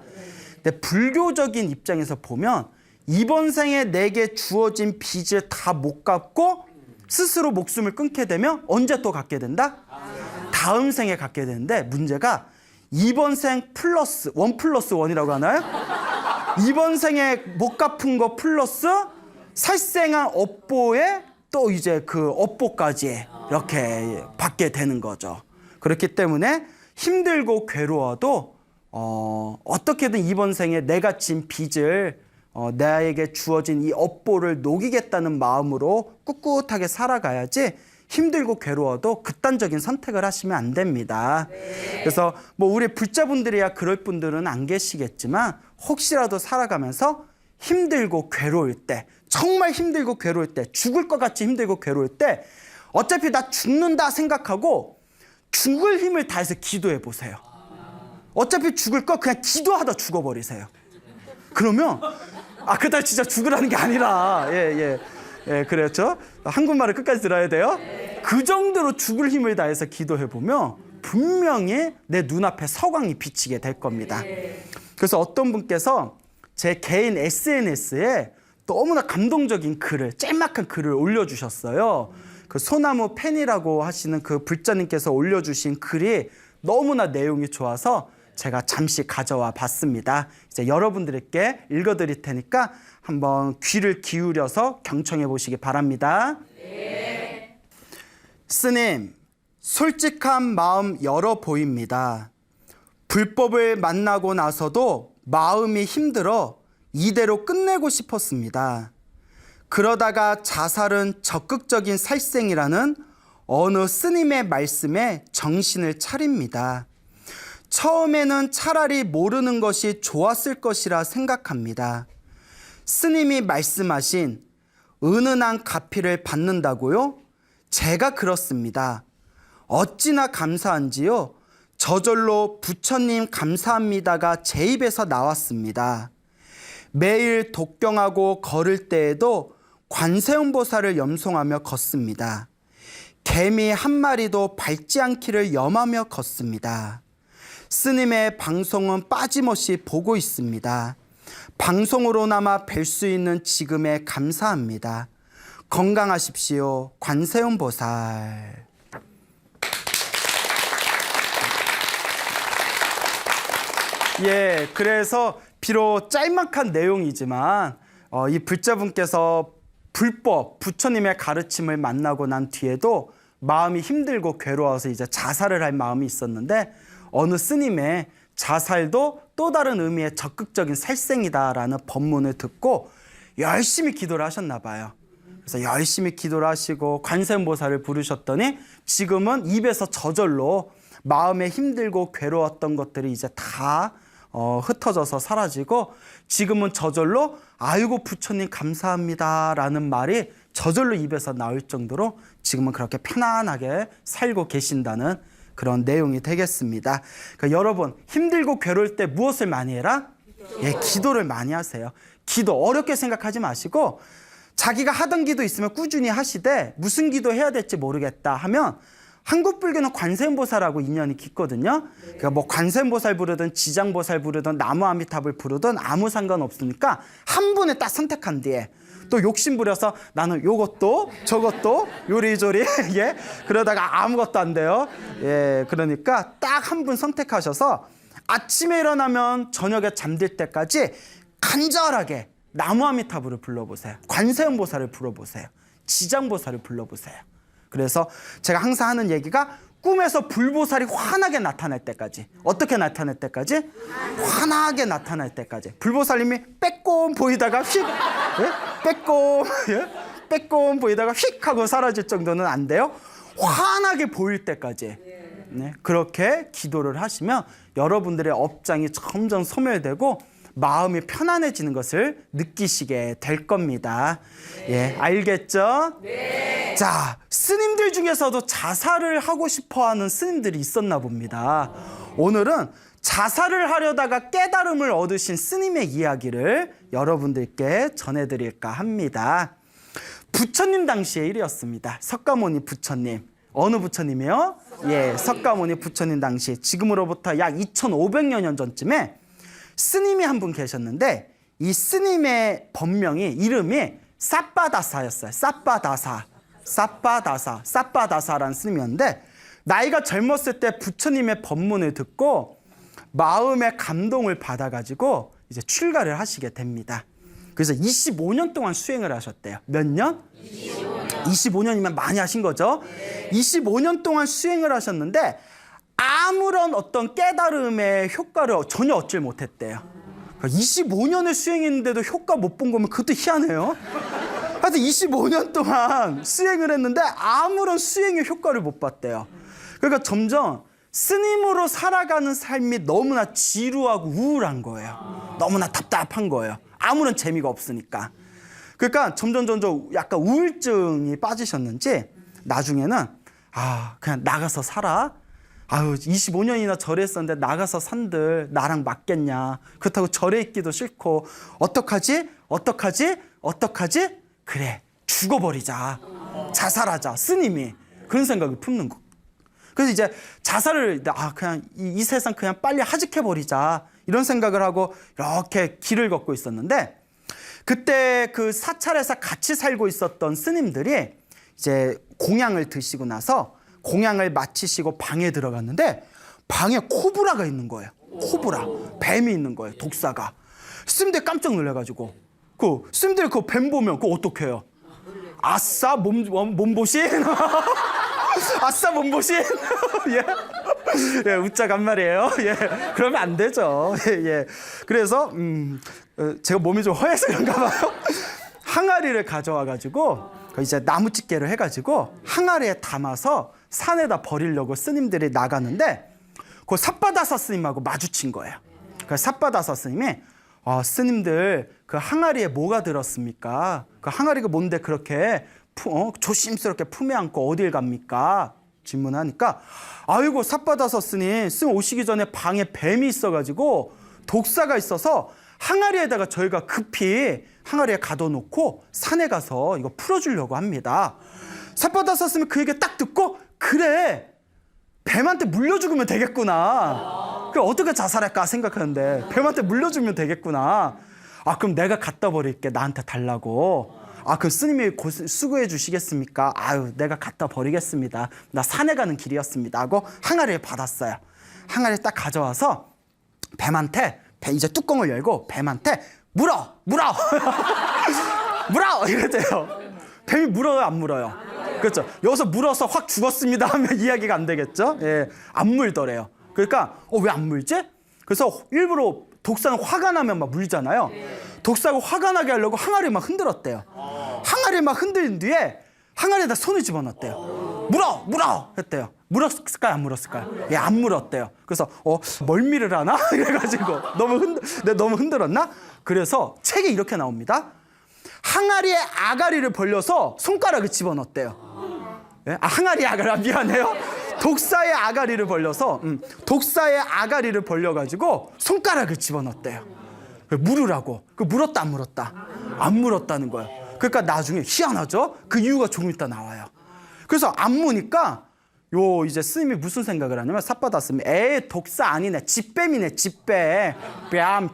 근데 불교적인 입장에서 보면 이번 생에 내게 주어진 빚을 다 못 갚고 스스로 목숨을 끊게 되면 언제 또 갖게 된다? 다음 생에 갖게 되는데 문제가 이번 생 플러스 1+1이라고 하나요? 이번 생에 못 갚은 거 플러스 살생한 업보에 또 이제 그 업보까지 이렇게 받게 되는 거죠. 그렇기 때문에 힘들고 괴로워도 어떻게든 이번 생에 내가 진 빚을 나에게 주어진 이 업보를 녹이겠다는 마음으로 꿋꿋하게 살아가야지 힘들고 괴로워도 극단적인 선택을 하시면 안 됩니다. 그래서 뭐 우리 불자분들이야 그럴 분들은 안 계시겠지만 혹시라도 살아가면서 힘들고 괴로울 때, 정말 힘들고 괴로울 때, 죽을 것 같이 힘들고 괴로울 때 어차피 나 죽는다 생각하고 죽을 힘을 다해서 기도해 보세요. 어차피 죽을 거 그냥 기도하다 죽어버리세요. 그러면 그날 진짜 죽으라는 게 아니라 그렇죠. 한국말을 끝까지 들어야 돼요. 그 정도로 죽을 힘을 다해서 기도해 보면 분명히 내 눈앞에 서광이 비치게 될 겁니다. 그래서 어떤 분께서 제 개인 SNS에 너무나 감동적인 글을, 짤막한 글을 올려주셨어요. 그 소나무 팬이라고 하시는 그 불자님께서 올려주신 글이 너무나 내용이 좋아서 제가 잠시 가져와 봤습니다. 이제 여러분들께 읽어드릴 테니까 한번 귀를 기울여서 경청해 보시기 바랍니다. 네. 스님, 솔직한 마음 열어 보입니다. 불법을 만나고 나서도 마음이 힘들어 이대로 끝내고 싶었습니다. 그러다가 자살은 적극적인 살생이라는 어느 스님의 말씀에 정신을 차립니다. 처음에는 차라리 모르는 것이 좋았을 것이라 생각합니다. 스님이 말씀하신 은은한 가피를 받는다고요? 제가 그렇습니다. 어찌나 감사한지요. 저절로 부처님 감사합니다가 제 입에서 나왔습니다. 매일 독경하고 걸을 때에도 관세음보살을 염송하며 걷습니다. 개미 한 마리도 밟지 않기를 염하며 걷습니다. 스님의 방송은 빠짐없이 보고 있습니다. 방송으로나마 뵐 수 있는 지금에 감사합니다. 건강하십시오. 관세음보살. 그래서 비록 짤막한 내용이지만 이 불자분께서 불법 부처님의 가르침을 만나고 난 뒤에도 마음이 힘들고 괴로워서 이제 자살을 할 마음이 있었는데 어느 스님의 자살도 또 다른 의미의 적극적인 살생이다라는 법문을 듣고 열심히 기도를 하셨나 봐요. 그래서 열심히 기도를 하시고 관세음보살을 부르셨더니 지금은 입에서 저절로 마음에 힘들고 괴로웠던 것들이 이제 다 흩어져서 사라지고 지금은 저절로 아이고 부처님 감사합니다라는 말이 저절로 입에서 나올 정도로 지금은 그렇게 편안하게 살고 계신다는 그런 내용이 되겠습니다. 그러니까 여러분 힘들고 괴로울 때 무엇을 많이 해라? 기도를 많이 하세요. 기도 어렵게 생각하지 마시고 자기가 하던 기도 있으면 꾸준히 하시되 무슨 기도 해야 될지 모르겠다 하면 한국 불교는 관세음보살하고 인연이 깊거든요. 그러니까 뭐 관세음보살 부르든 지장보살 부르든 나무아미탑을 부르든 아무 상관없으니까 한 분을 딱 선택한 뒤에 또 욕심 부려서 나는 요것도 저것도 요리조리 그러다가 아무것도 안 돼요. 그러니까 딱 한 분 선택하셔서 아침에 일어나면 저녁에 잠들 때까지 간절하게 나무아미타불을 불러보세요. 관세음보살을 불러보세요. 지장보살을 불러보세요. 그래서 제가 항상 하는 얘기가 꿈에서 불보살이 환하게 나타날 때까지. 어떻게 나타날 때까지? 환하게 나타날 때까지. 불보살님이 빼꼼 보이다가 휙, 빼꼼 보이다가 휙 하고 사라질 정도는 안 돼요. 환하게 보일 때까지. 그렇게 기도를 하시면 여러분들의 업장이 점점 소멸되고 마음이 편안해지는 것을 느끼시게 될 겁니다. 알겠죠? 네. 자, 스님들 중에서도 자살을 하고 싶어하는 스님들이 있었나 봅니다. 오늘은 자살을 하려다가 깨달음을 얻으신 스님의 이야기를 여러분들께 전해드릴까 합니다. 부처님 당시의 일이었습니다. 석가모니 부처님. 어느 부처님이요? 예, 석가모니 부처님 당시, 지금으로부터 약 2500여 년 전쯤에 스님이 한 분 계셨는데, 이 스님의 법명이, 이름이 사빠다사였어요. 사빠다사라는 스님이었는데, 나이가 젊었을 때 부처님의 법문을 듣고 마음의 감동을 받아가지고 이제 출가를 하시게 됩니다. 그래서 25년 동안 수행을 하셨대요. 몇 년? 25년이면 많이 하신 거죠. 25년 동안 수행을 하셨는데 아무런 어떤 깨달음의 효과를 전혀 얻질 못했대요. 25년을 수행했는데도 효과 못 본 거면 그것도 희한해요. 하여튼 25년 동안 수행을 했는데 아무런 수행의 효과를 못 봤대요. 그러니까 점점 스님으로 살아가는 삶이 너무나 지루하고 우울한 거예요. 너무나 답답한 거예요. 아무런 재미가 없으니까. 그러니까 점점 약간 우울증이 빠지셨는지 나중에는 그냥 나가서 살아. 25년이나 절에 있었는데 나가서 산들 나랑 맞겠냐. 그렇다고 절에 있기도 싫고 어떡하지? 그래, 죽어버리자. 자살하자. 스님이 그런 생각이 품는 거. 그래서 이제 자살을 그냥 이 세상 그냥 빨리 하직해버리자 이런 생각을 하고 이렇게 길을 걷고 있었는데, 그때 그 사찰에서 같이 살고 있었던 스님들이 이제 공양을 드시고 나서 공양을 마치시고 방에 들어갔는데 방에 코브라가 있는 거예요. 코브라, 뱀이 있는 거예요. 독사가. 스님들 깜짝 놀라가지고 스님들 그 뱀 보면 그거 어떡해요? 아싸 몸보신? 아싸 몸보신? 예, 웃자간 말이에요. 예, 그러면 안 되죠. 예. 그래서 제가 몸이 좀 허해서 그런가 봐요. 항아리를 가져와가지고 이제 나무집게를 해가지고 항아리에 담아서 산에다 버리려고 스님들이 나가는데 그 삿바다사 스님하고 마주친 거예요. 그 삿바다사 스님이 스님들 그 항아리에 뭐가 들었습니까? 그 항아리가 뭔데 그렇게 조심스럽게 품에 안고 어딜 갑니까? 질문하니까 아이고 삿바다사 스님 오시기 전에 방에 뱀이 있어가지고 독사가 있어서 항아리에다가 저희가 급히 항아리에 가둬놓고 산에 가서 이거 풀어주려고 합니다. 삿바다사 스님이 그 얘기 딱 듣고 그래 뱀한테 물려 죽으면 되겠구나. 그럼 어떻게 자살할까 생각하는데 뱀한테 물려 죽으면 되겠구나. 그럼 내가 갖다 버릴게. 나한테 달라고. 그 스님이 수고해 주시겠습니까? 내가 갖다 버리겠습니다. 나 산에 가는 길이었습니다. 하고 항아리를 받았어요. 항아리를 딱 가져와서 뱀한테 이제 뚜껑을 열고 뱀한테 물어 물어 이랬대요. 뱀이 물어요 안 물어요? 그렇죠. 여기서 물어서 확 죽었습니다 하면 이야기가 안 되겠죠. 예, 안 물더래요. 그러니까 왜 안 물지? 그래서 일부러 독사는 화가 나면 막 물잖아요. 독사가 화가 나게 하려고 항아리 막 흔들었대요. 항아리 막 흔든 뒤에 항아리에다 손을 집어넣었대요. 물어 했대요. 물었을까요 안 물었을까요? 예, 안 물었대요. 그래서 멀미를 하나? 이래가지고 너무 흔들었나? 그래서 책에 이렇게 나옵니다. 항아리에 아가리를 벌려서 손가락을 집어넣었대요. 예? 항아리에 아가리, 미안해요. 독사의 아가리를 벌려서 독사의 아가리를 벌려가지고 손가락을 집어넣었대요. 물으라고. 물었다 안 물었다? 안 물었다는 거예요. 그러니까 나중에 희한하죠? 그 이유가 조금 이따 나와요. 그래서 안 무니까 이제 스님이 무슨 생각을 하냐면 삿바다 스님이 독사 아니네 집뱀이네 집뱀 뺨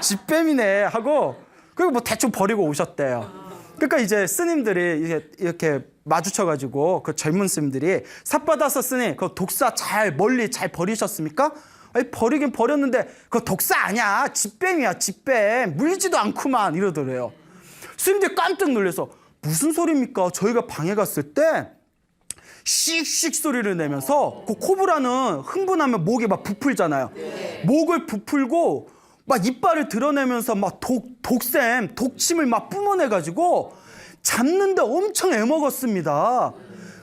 집뱀이네 하고 그리고 뭐 대충 버리고 오셨대요. 그러니까 이제 스님들이 이렇게 마주쳐가지고 그 젊은 스님들이 삿바다사 스님 그 독사 멀리 잘 버리셨습니까? 버리긴 버렸는데 그거 독사 아니야 집뱀이야 집뱀 물지도 않구만 이러더래요. 스님들이 깜짝 놀라서 무슨 소리입니까? 저희가 방에 갔을 때 씩씩 소리를 내면서 그 코브라는 흥분하면 목이 막 부풀잖아요. 목을 부풀고 막 이빨을 드러내면서 막 독침을 막 뿜어내가지고 잡는데 엄청 애먹었습니다.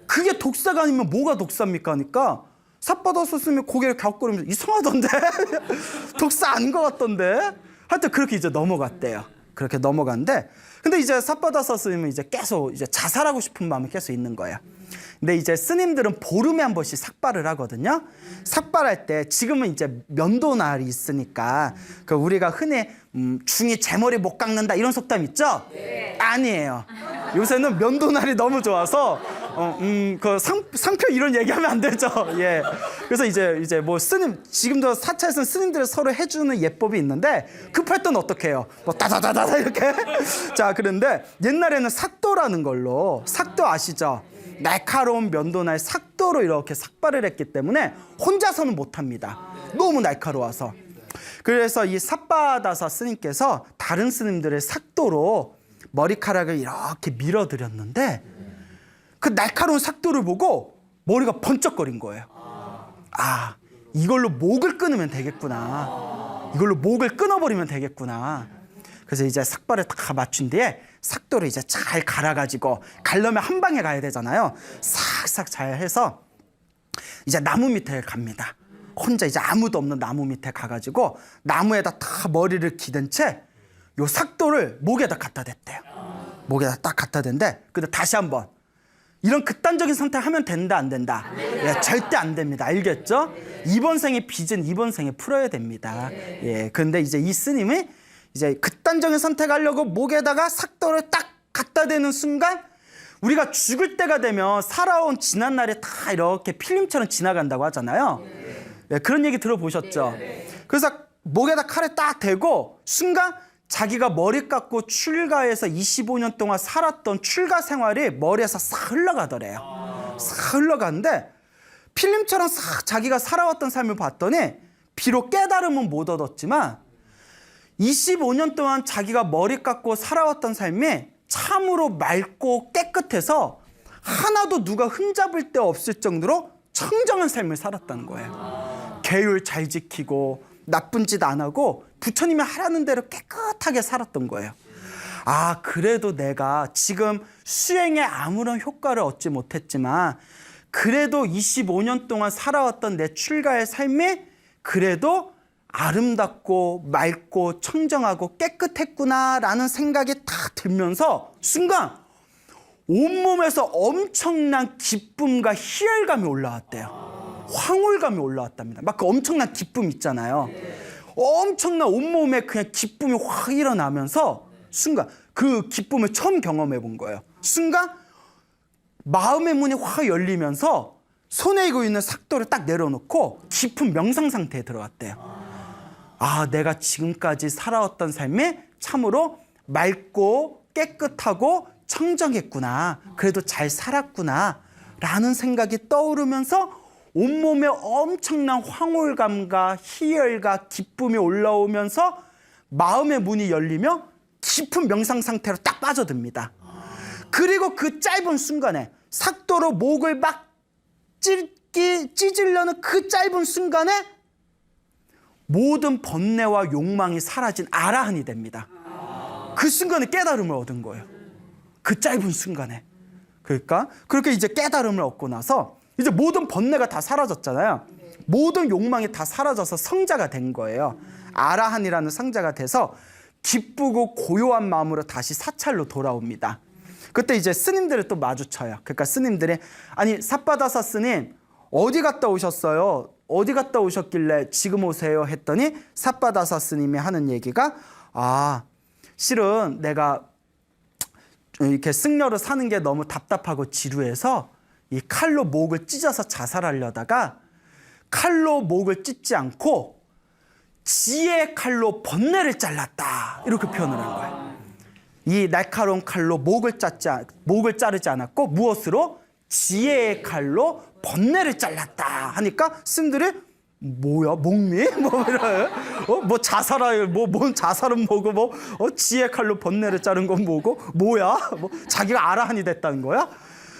그게 독사가 아니면 뭐가 독사입니까? 하니까 삿바다사 스님이 고개를 갸웃거리면서 이상하던데? 독사 아닌 것 같던데? 하여튼 그렇게 이제 넘어갔대요. 그렇게 넘어갔는데 근데 이제 삿바다사 스님은 이제 계속 이제 자살하고 싶은 마음이 계속 있는 거예요. 근데 이제 스님들은 보름에 한 번씩 삭발을 하거든요. 삭발할 때 지금은 이제 면도날이 있으니까 우리가 흔히 중이 제 머리 못 깎는다 이런 속담 있죠? 네. 아니에요. 요새는 면도날이 너무 좋아서 그 상표 이런 얘기하면 안 되죠. 예. 그래서 이제 뭐 스님 지금도 사찰에서는 스님들이 서로 해주는 예법이 있는데 급할 때는 어떻게 해요? 뭐 따다다다다 이렇게. 자, 그런데 옛날에는 삭도라는 걸로 삭도 아시죠? 날카로운 면도날 삭도로 이렇게 삭발을 했기 때문에 혼자서는 못합니다. 너무 날카로워서. 그래서 이 삿바다사 스님께서 다른 스님들의 삭도로 머리카락을 이렇게 밀어드렸는데 그 날카로운 삭도를 보고 머리가 번쩍거린 거예요. 아, 이걸로 목을 끊으면 되겠구나. 이걸로 목을 끊어버리면 되겠구나. 그래서 이제 삭발을 다 맞춘 뒤에 삭도를 이제 잘 갈아가지고 가려면 한 방에 가야 되잖아요. 싹싹 잘 해서 이제 나무 밑에 갑니다. 혼자 이제 아무도 없는 나무 밑에 가가지고 나무에다 다 머리를 기댄 채 요 삭도를 목에다 갖다 댔대요. 목에다 딱 갖다 댄데 근데 다시 한번 이런 극단적인 선택하면 된다 안 된다? 예, 절대 안 됩니다. 알겠죠? 이번 생의 빚은 이번 생에 풀어야 됩니다. 예, 근데 이제 이 스님이 이제 극단적인 선택하려고 목에다가 삭도를 딱 갖다 대는 순간 우리가 죽을 때가 되면 살아온 지난 날이 다 이렇게 필름처럼 지나간다고 하잖아요. 예, 그런 얘기 들어보셨죠? 그래서 목에다 칼을 딱 대고 순간 자기가 머리 깎고 출가해서 25년 동안 살았던 출가 생활이 머리에서 싹 흘러가더래요. 싹 흘러가는데 필름처럼 싹 자기가 살아왔던 삶을 봤더니 비록 깨달음은 못 얻었지만 25년 동안 자기가 머리 깎고 살아왔던 삶이 참으로 맑고 깨끗해서 하나도 누가 흠잡을 데 없을 정도로 청정한 삶을 살았다는 거예요. 계율 잘 지키고 나쁜 짓 안 하고 부처님이 하라는 대로 깨끗하게 살았던 거예요. 아, 그래도 내가 지금 수행에 아무런 효과를 얻지 못했지만 그래도 25년 동안 살아왔던 내 출가의 삶이 그래도 아름답고 맑고 청정하고 깨끗했구나라는 생각이 딱 들면서 순간 온몸에서 엄청난 기쁨과 희열감이 올라왔대요. 황홀감이 올라왔답니다. 막 그 엄청난 기쁨 있잖아요. 엄청난 온몸에 그냥 기쁨이 확 일어나면서 순간 그 기쁨을 처음 경험해 본 거예요. 순간 마음의 문이 확 열리면서 손에 이고 있는 삭도를 딱 내려놓고 깊은 명상 상태에 들어갔대요. 아, 내가 지금까지 살아왔던 삶이 참으로 맑고 깨끗하고 청정했구나. 그래도 잘 살았구나. 라는 생각이 떠오르면서 온몸에 엄청난 황홀감과 희열과 기쁨이 올라오면서 마음의 문이 열리며 깊은 명상 상태로 딱 빠져듭니다. 그리고 그 짧은 순간에 삭도로 목을 막 찢으려는 그 짧은 순간에 모든 번뇌와 욕망이 사라진 아라한이 됩니다. 그 순간에 깨달음을 얻은 거예요. 그 짧은 순간에. 그러니까 그렇게 이제 깨달음을 얻고 나서 이제 모든 번뇌가 다 사라졌잖아요. 모든 욕망이 다 사라져서 성자가 된 거예요. 아라한이라는 성자가 돼서 기쁘고 고요한 마음으로 다시 사찰로 돌아옵니다. 그때 이제 스님들을 또 마주쳐요. 그러니까 스님들이 아니 삿바다사 스님 어디 갔다 오셨어요? 어디 갔다 오셨길래 지금 오세요? 했더니 삿바다사 스님이 하는 얘기가 아 실은 내가 이렇게 승려로 사는 게 너무 답답하고 지루해서 이 칼로 목을 찢어서 자살하려다가 칼로 목을 찢지 않고 지혜의 칼로 번뇌를 잘랐다. 이렇게 표현을 한 거예요. 이 날카로운 칼로 목을 자르지 않았고 무엇으로? 지혜의 칼로 번뇌를 잘랐다 하니까 스님들이 뭐야 목미? 뭐 이래요? 뭐 자살할 뭔 자살은 뭐고 지혜 칼로 번뇌를 자른 건 뭐고 뭐야? 뭐 자기가 아라한이 됐다는 거야?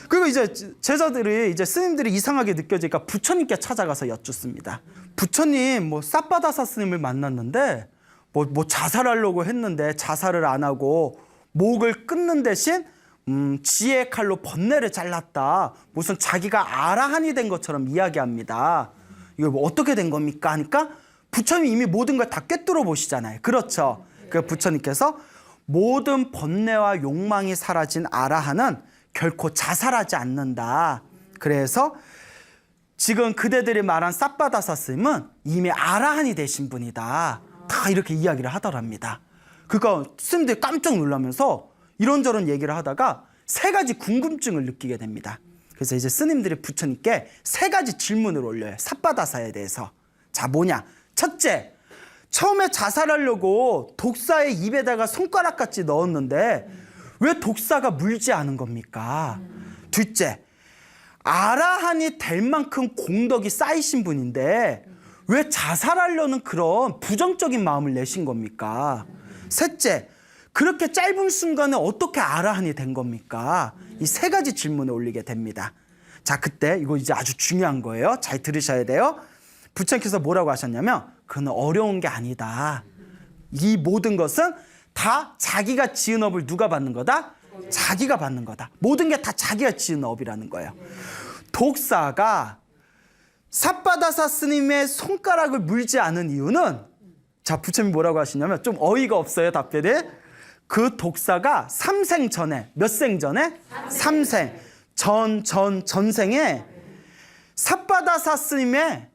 그리고 이제 제자들이 이제 스님들이 이상하게 느껴지니까 부처님께 찾아가서 여쭙습니다. 부처님 뭐 삿바다사 스님을 만났는데 뭐 자살하려고 했는데 자살을 안 하고 목을 끊는 대신 지혜의 칼로 번뇌를 잘랐다. 무슨 자기가 아라한이 된 것처럼 이야기합니다. 이거 뭐 어떻게 된 겁니까? 하니까 부처님이 이미 모든 걸 다 꿰뚫어 보시잖아요. 그렇죠. 그 부처님께서 모든 번뇌와 욕망이 사라진 아라한은 결코 자살하지 않는다. 그래서 지금 그대들이 말한 삿바다사 스님은 이미 아라한이 되신 분이다. 다 이렇게 이야기를 하더랍니다. 그러니까 스님들이 깜짝 놀라면서 이런저런 얘기를 하다가 세 가지 궁금증을 느끼게 됩니다. 그래서 이제 스님들이 부처님께 세 가지 질문을 올려요. 삿바다사에 대해서. 자, 뭐냐? 첫째, 처음에 자살하려고 독사의 입에다가 손가락같이 넣었는데 왜 독사가 물지 않은 겁니까? 둘째, 아라한이 될 만큼 공덕이 쌓이신 분인데 왜 자살하려는 그런 부정적인 마음을 내신 겁니까? 셋째, 그렇게 짧은 순간에 어떻게 아라한이 된 겁니까? 이 세 가지 질문을 올리게 됩니다. 자, 그때 이거 이제 아주 중요한 거예요. 잘 들으셔야 돼요. 부처님께서 뭐라고 하셨냐면 그건 어려운 게 아니다. 이 모든 것은 다 자기가 지은 업을 누가 받는 거다? 자기가 받는 거다. 모든 게 다 자기가 지은 업이라는 거예요. 독사가 삿바다사 스님의 손가락을 물지 않은 이유는, 자, 부처님이 뭐라고 하시냐면 좀 어이가 없어요, 답변이. 그 독사가 삼생 전에, 몇 생 전에? 삼생. 전생에 삿바다사 스님의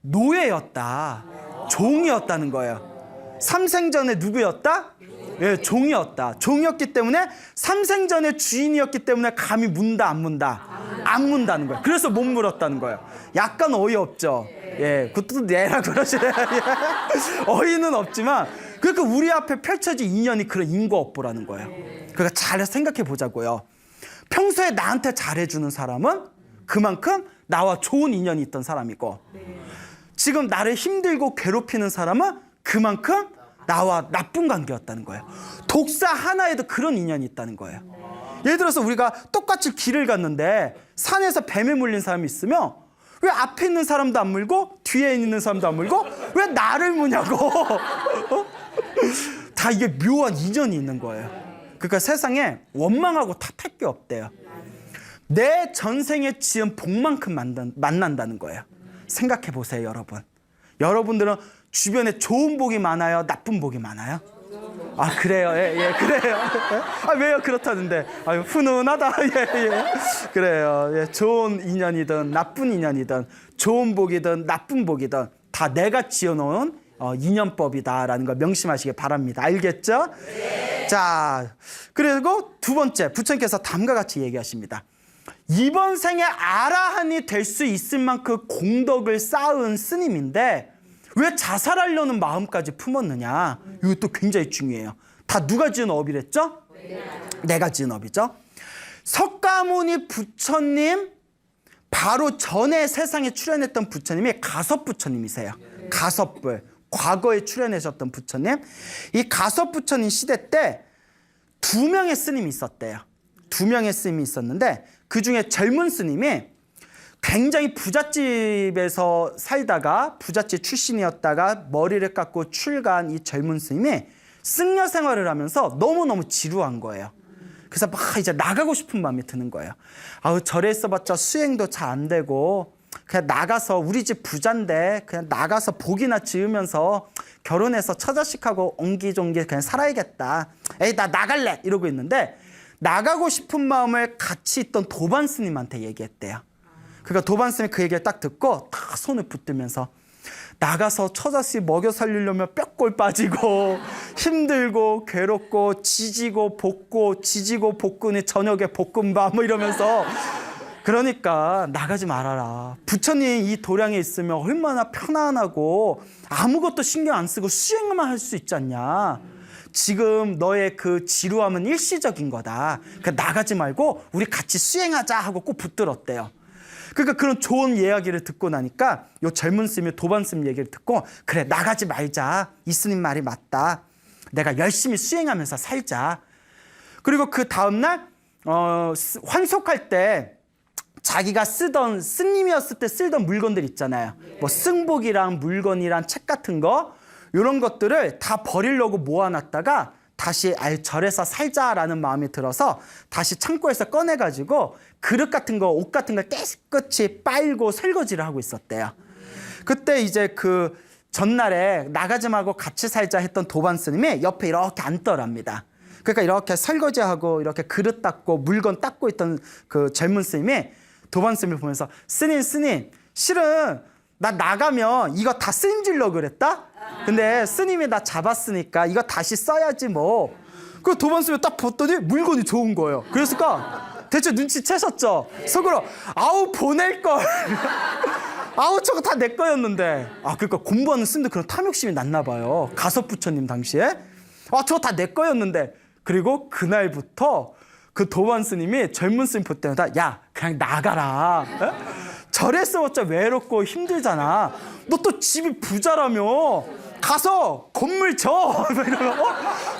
노예였다. 종이었다는 거예요. 삼생 전에 누구였다? 예, 종이었다. 종이었기 때문에 삼생 전에 주인이었기 때문에 감히 문다, 안 문다? 안 문다는 거예요. 그래서 못 물었다는 거예요. 약간 어이없죠. 예, 그것도 내라 그러시네. 어이는 없지만, 그러니까 우리 앞에 펼쳐진 인연이 그런 인과업보라는 거예요. 그러니까 잘 생각해 보자고요. 평소에 나한테 잘해주는 사람은 그만큼 나와 좋은 인연이 있던 사람이고, 지금 나를 힘들고 괴롭히는 사람은 그만큼 나와 나쁜 관계였다는 거예요. 독사 하나에도 그런 인연이 있다는 거예요. 예를 들어서 우리가 똑같이 길을 갔는데 산에서 뱀에 물린 사람이 있으면 왜 앞에 있는 사람도 안 물고 뒤에 있는 사람도 안 물고 왜 나를 무냐고. 다 이게 묘한 인연이 있는 거예요. 그러니까 세상에 원망하고 탓할 게 없대요. 내 전생에 지은 복만큼 만난다는 거예요. 생각해 보세요, 여러분. 여러분들은 주변에 좋은 복이 많아요? 나쁜 복이 많아요? 아, 그래요? 예, 그래요. 아, 왜요? 그렇다는데. 아유, 훈훈하다. 예. 그래요. 예, 좋은 인연이든 나쁜 인연이든 좋은 복이든 나쁜 복이든 다 내가 지어놓은 인연법이다라는 걸 명심하시기 바랍니다. 알겠죠? 네. 자, 그리고 두 번째, 부처님께서 다음과 같이 얘기하십니다. 이번 생에 아라한이 될 수 있을 만큼 공덕을 쌓은 스님인데 왜 자살하려는 마음까지 품었느냐? 이것도 굉장히 중요해요. 다 누가 지은 업이랬죠? 내가 지은 업이죠. 석가모니 부처님 바로 전에 세상에 출연했던 부처님이 가섭부처님이세요. 가섭불. 과거에 출연하셨던 부처님. 이 가섭부처님 시대 때 2명의 스님이 있었대요. 2명의 스님이 있었는데 그중에 젊은 스님이 굉장히 부잣집에서 살다가 부잣집 출신이었다가 머리를 깎고 출가한 이 젊은 스님이 승려 생활을 하면서 너무너무 지루한 거예요. 그래서 막 이제 나가고 싶은 마음이 드는 거예요. 아우, 절에 있어봤자 수행도 잘 안 되고 그냥 나가서, 우리 집 부자인데 그냥 나가서 복이나 지으면서 결혼해서 처자식하고 옹기종기 그냥 살아야겠다. 에이, 나 나갈래! 이러고 있는데 나가고 싶은 마음을 같이 있던 도반 스님한테 얘기했대요. 그러니까 도반 스님이 그 얘기를 딱 듣고 딱 손을 붙들면서 나가서 처자식 먹여 살리려면 뼈골 빠지고 힘들고 괴롭고 지지고 볶고 지지고 볶으니 저녁에 볶음밥 뭐 이러면서, 그러니까 나가지 말아라. 부처님 이 도량에 있으면 얼마나 편안하고 아무것도 신경 안 쓰고 수행만 할 수 있지 않냐. 지금 너의 그 지루함은 일시적인 거다. 그러니까 나가지 말고 우리 같이 수행하자 하고 꼭 붙들었대요. 그러니까 그런 좋은 이야기를 듣고 나니까 요 젊은 스님이 도반 스님 얘기를 듣고, 그래, 나가지 말자. 이 스님 말이 맞다. 내가 열심히 수행하면서 살자. 그리고 그 다음날 환속할 때 자기가 쓰던, 스님이었을 때 쓰던 물건들 있잖아요. 뭐 승복이랑 물건이랑 책 같은 거, 이런 것들을 다 버리려고 모아놨다가 다시 절에서 살자라는 마음이 들어서 다시 창고에서 꺼내가지고 그릇 같은 거, 옷 같은 거 깨끗이 빨고 설거지를 하고 있었대요. 그때 이제 그 전날에 나가지 말고 같이 살자 했던 도반 스님이 옆에 이렇게 앉더랍니다. 그러니까 이렇게 설거지하고 이렇게 그릇 닦고 물건 닦고 있던 그 젊은 스님이 도반 스님을 보면서, 스님, 실은 나 나가면 이거 다 쓰임질러 그랬다? 근데 스님이 나 잡았으니까 이거 다시 써야지 뭐. 그 도반스님이 딱 봤더니 물건이 좋은 거예요. 그랬을까? 대체 눈치채셨죠? 속으로 아우 보낼 걸. 아우 저거 다 내 거였는데. 그러니까 공부하는 스님들 그런 탐욕심이 났나 봐요. 가섭 부처님 당시에. 저거 다 내 거였는데. 그리고 그날부터 그 도반 스님이 젊은 스님 볼 때마다 야 그냥 나가라. 에? 절에 써봤자 외롭고 힘들잖아. 너 또 집이 부자라며 가서 건물 져. 이러면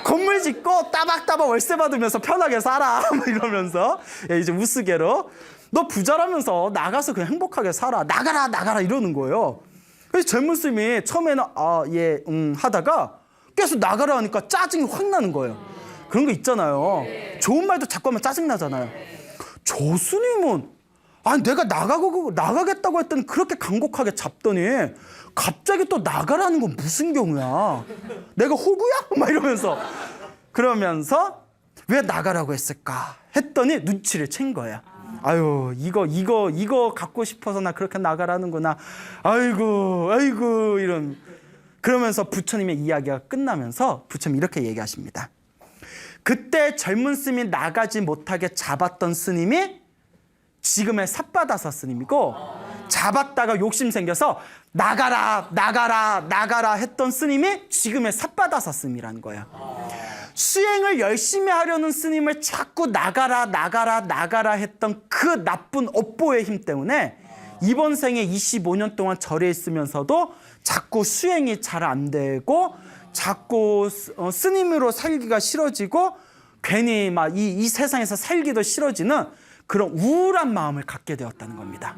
건물 짓고 따박따박 월세 받으면서 편하게 살아. 이러면서 이제 우스개로 너 부자라면서 나가서 그냥 행복하게 살아. 나가라 이러는 거예요. 그래서 젊은 스님이 처음에는 하다가 계속 나가라 하니까 짜증이 확 나는 거예요. 그런 거 있잖아요. 좋은 말도 자꾸 하면 짜증 나잖아요. 저 스님은 내가 나가겠다고 했더니 그렇게 간곡하게 잡더니 갑자기 또 나가라는 건 무슨 경우야? 내가 호구야? 막 이러면서 그러면서 왜 나가라고 했을까? 했더니 눈치를 챈 거야. 아유 이거 갖고 싶어서 나 그렇게 나가라는구나. 아이고 이런. 그러면서 부처님의 이야기가 끝나면서 부처님이 이렇게 얘기하십니다. 그때 젊은 스님이 나가지 못하게 잡았던 스님이 지금의 삿바다사 스님이고, 잡았다가 욕심 생겨서 나가라 했던 스님이 지금의 삿바다사 스님이라는 거예요. 수행을 열심히 하려는 스님을 자꾸 나가라 했던 그 나쁜 업보의 힘 때문에 이번 생에 25년 동안 절에 있으면서도 자꾸 수행이 잘 안 되고 자꾸 스님으로 살기가 싫어지고 괜히 막 이 세상에서 살기도 싫어지는 그런 우울한 마음을 갖게 되었다는 겁니다.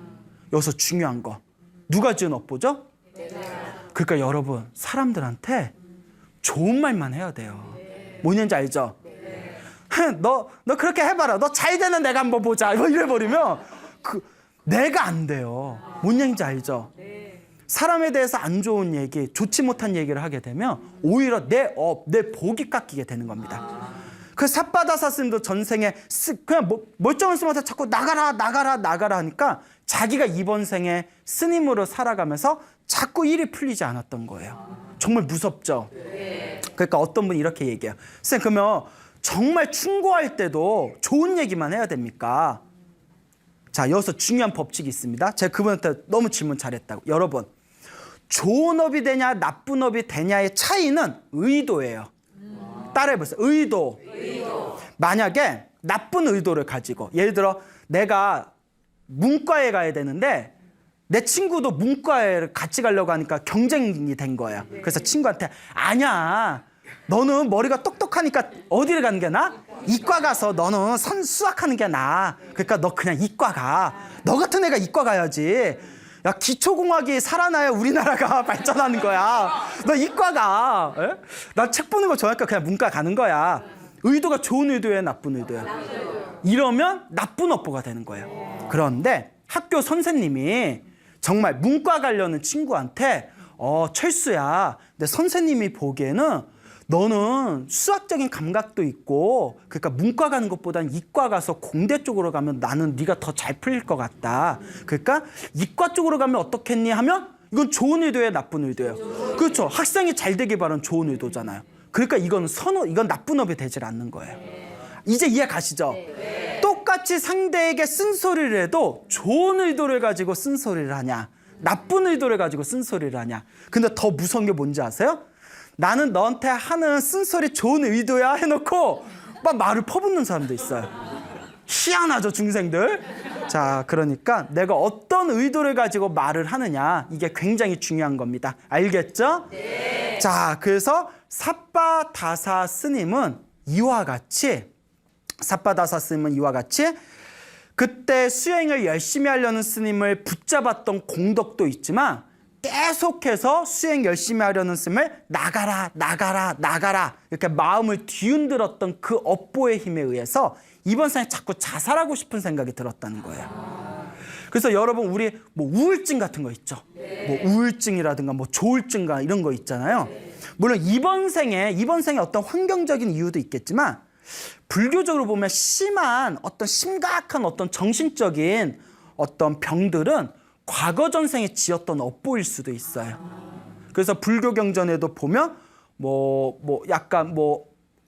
여기서 중요한 거 누가 지은 업보죠? 그러니까 여러분 사람들한테 좋은 말만 해야 돼요. 뭐냐는지 알죠? 너 그렇게 해봐라. 너 잘 되는 내가 한번 보자. 뭐 이래버리면 내가 안 돼요. 뭔 얘기인지 알죠? 사람에 대해서 안 좋은 얘기, 좋지 못한 얘기를 하게 되면 오히려 내 복이 깎이게 되는 겁니다. 그 삿바다사 스님도 전생에 그냥 멀쩡한 스님한테 자꾸 나가라 하니까 자기가 이번 생에 스님으로 살아가면서 자꾸 일이 풀리지 않았던 거예요. 정말 무섭죠? 그러니까 어떤 분이 이렇게 얘기해요. 선생님 그러면 정말 충고할 때도 좋은 얘기만 해야 됩니까? 자, 여기서 중요한 법칙이 있습니다. 제가 그분한테 너무 질문 잘했다고. 여러분, 좋은 업이 되냐 나쁜 업이 되냐의 차이는 의도예요. 따라해보세요. 의도. 만약에 나쁜 의도를 가지고, 예를 들어 내가 문과에 가야 되는데 내 친구도 문과에 같이 가려고 하니까 경쟁이 된 거예요. 그래서 친구한테 아니야, 너는 머리가 똑똑하니까 어디를 가는 게 나아? 이과 가서 너는 수학하는 게 나아. 그러니까 너 그냥 이과 가. 너 같은 애가 이과 가야지. 야, 기초공학이 살아나야 우리나라가 발전하는 거야. 너 이과 가. 나 책 보는 거 좋아하니까 그냥 문과 가는 거야. 의도가 좋은 의도야, 나쁜 의도야? 이러면 나쁜 업보가 되는 거예요. 그런데 학교 선생님이 정말 문과 가려는 친구한테 철수야, 근데 선생님이 보기에는 너는 수학적인 감각도 있고, 그러니까 문과 가는 것보다는 이과 가서 공대 쪽으로 가면 나는 네가 더 잘 풀릴 것 같다. 그러니까 이과 쪽으로 가면 어떻겠니 하면 이건 좋은 의도예요, 나쁜 의도예요? 그렇죠. 학생이 잘 되길 바라는 좋은 의도잖아요. 그러니까 이건 이건 나쁜 업이 되질 않는 거예요. 이제 이해 가시죠? 똑같이 상대에게 쓴소리를 해도 좋은 의도를 가지고 쓴소리를 하냐, 나쁜 의도를 가지고 쓴소리를 하냐. 근데 더 무서운 게 뭔지 아세요? 나는 너한테 하는 쓴소리 좋은 의도야 해놓고 막 말을 퍼붓는 사람도 있어요. 희한하죠, 중생들? 자, 그러니까 내가 어떤 의도를 가지고 말을 하느냐, 이게 굉장히 중요한 겁니다. 알겠죠? 네. 자, 그래서 삿바다사 스님은 이와 같이 그때 수행을 열심히 하려는 스님을 붙잡았던 공덕도 있지만 계속해서 수행 열심히 하려는 스님을 나가라 이렇게 마음을 뒤흔들었던 그 업보의 힘에 의해서 이번 생에 자꾸 자살하고 싶은 생각이 들었다는 거예요. 그래서 여러분, 우리 뭐 우울증 같은 거 있죠. 뭐 우울증이라든가 뭐 조울증가 이런 거 있잖아요. 물론 이번 생에 어떤 환경적인 이유도 있겠지만 불교적으로 보면 심각한 어떤 정신적인 어떤 병들은 과거 전생에 지었던 업보일 수도 있어요. 그래서 불교 경전에도 보면 약간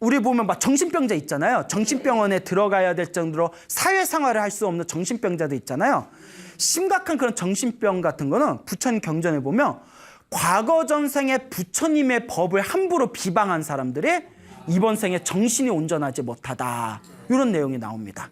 우리 보면 막 정신병자 있잖아요. 정신병원에 들어가야 될 정도로 사회생활을 할 수 없는 정신병자도 있잖아요. 심각한 그런 정신병 같은 거는 부처님 경전에 보면 과거 전생에 부처님의 법을 함부로 비방한 사람들이 이번 생에 정신이 온전하지 못하다. 이런 내용이 나옵니다.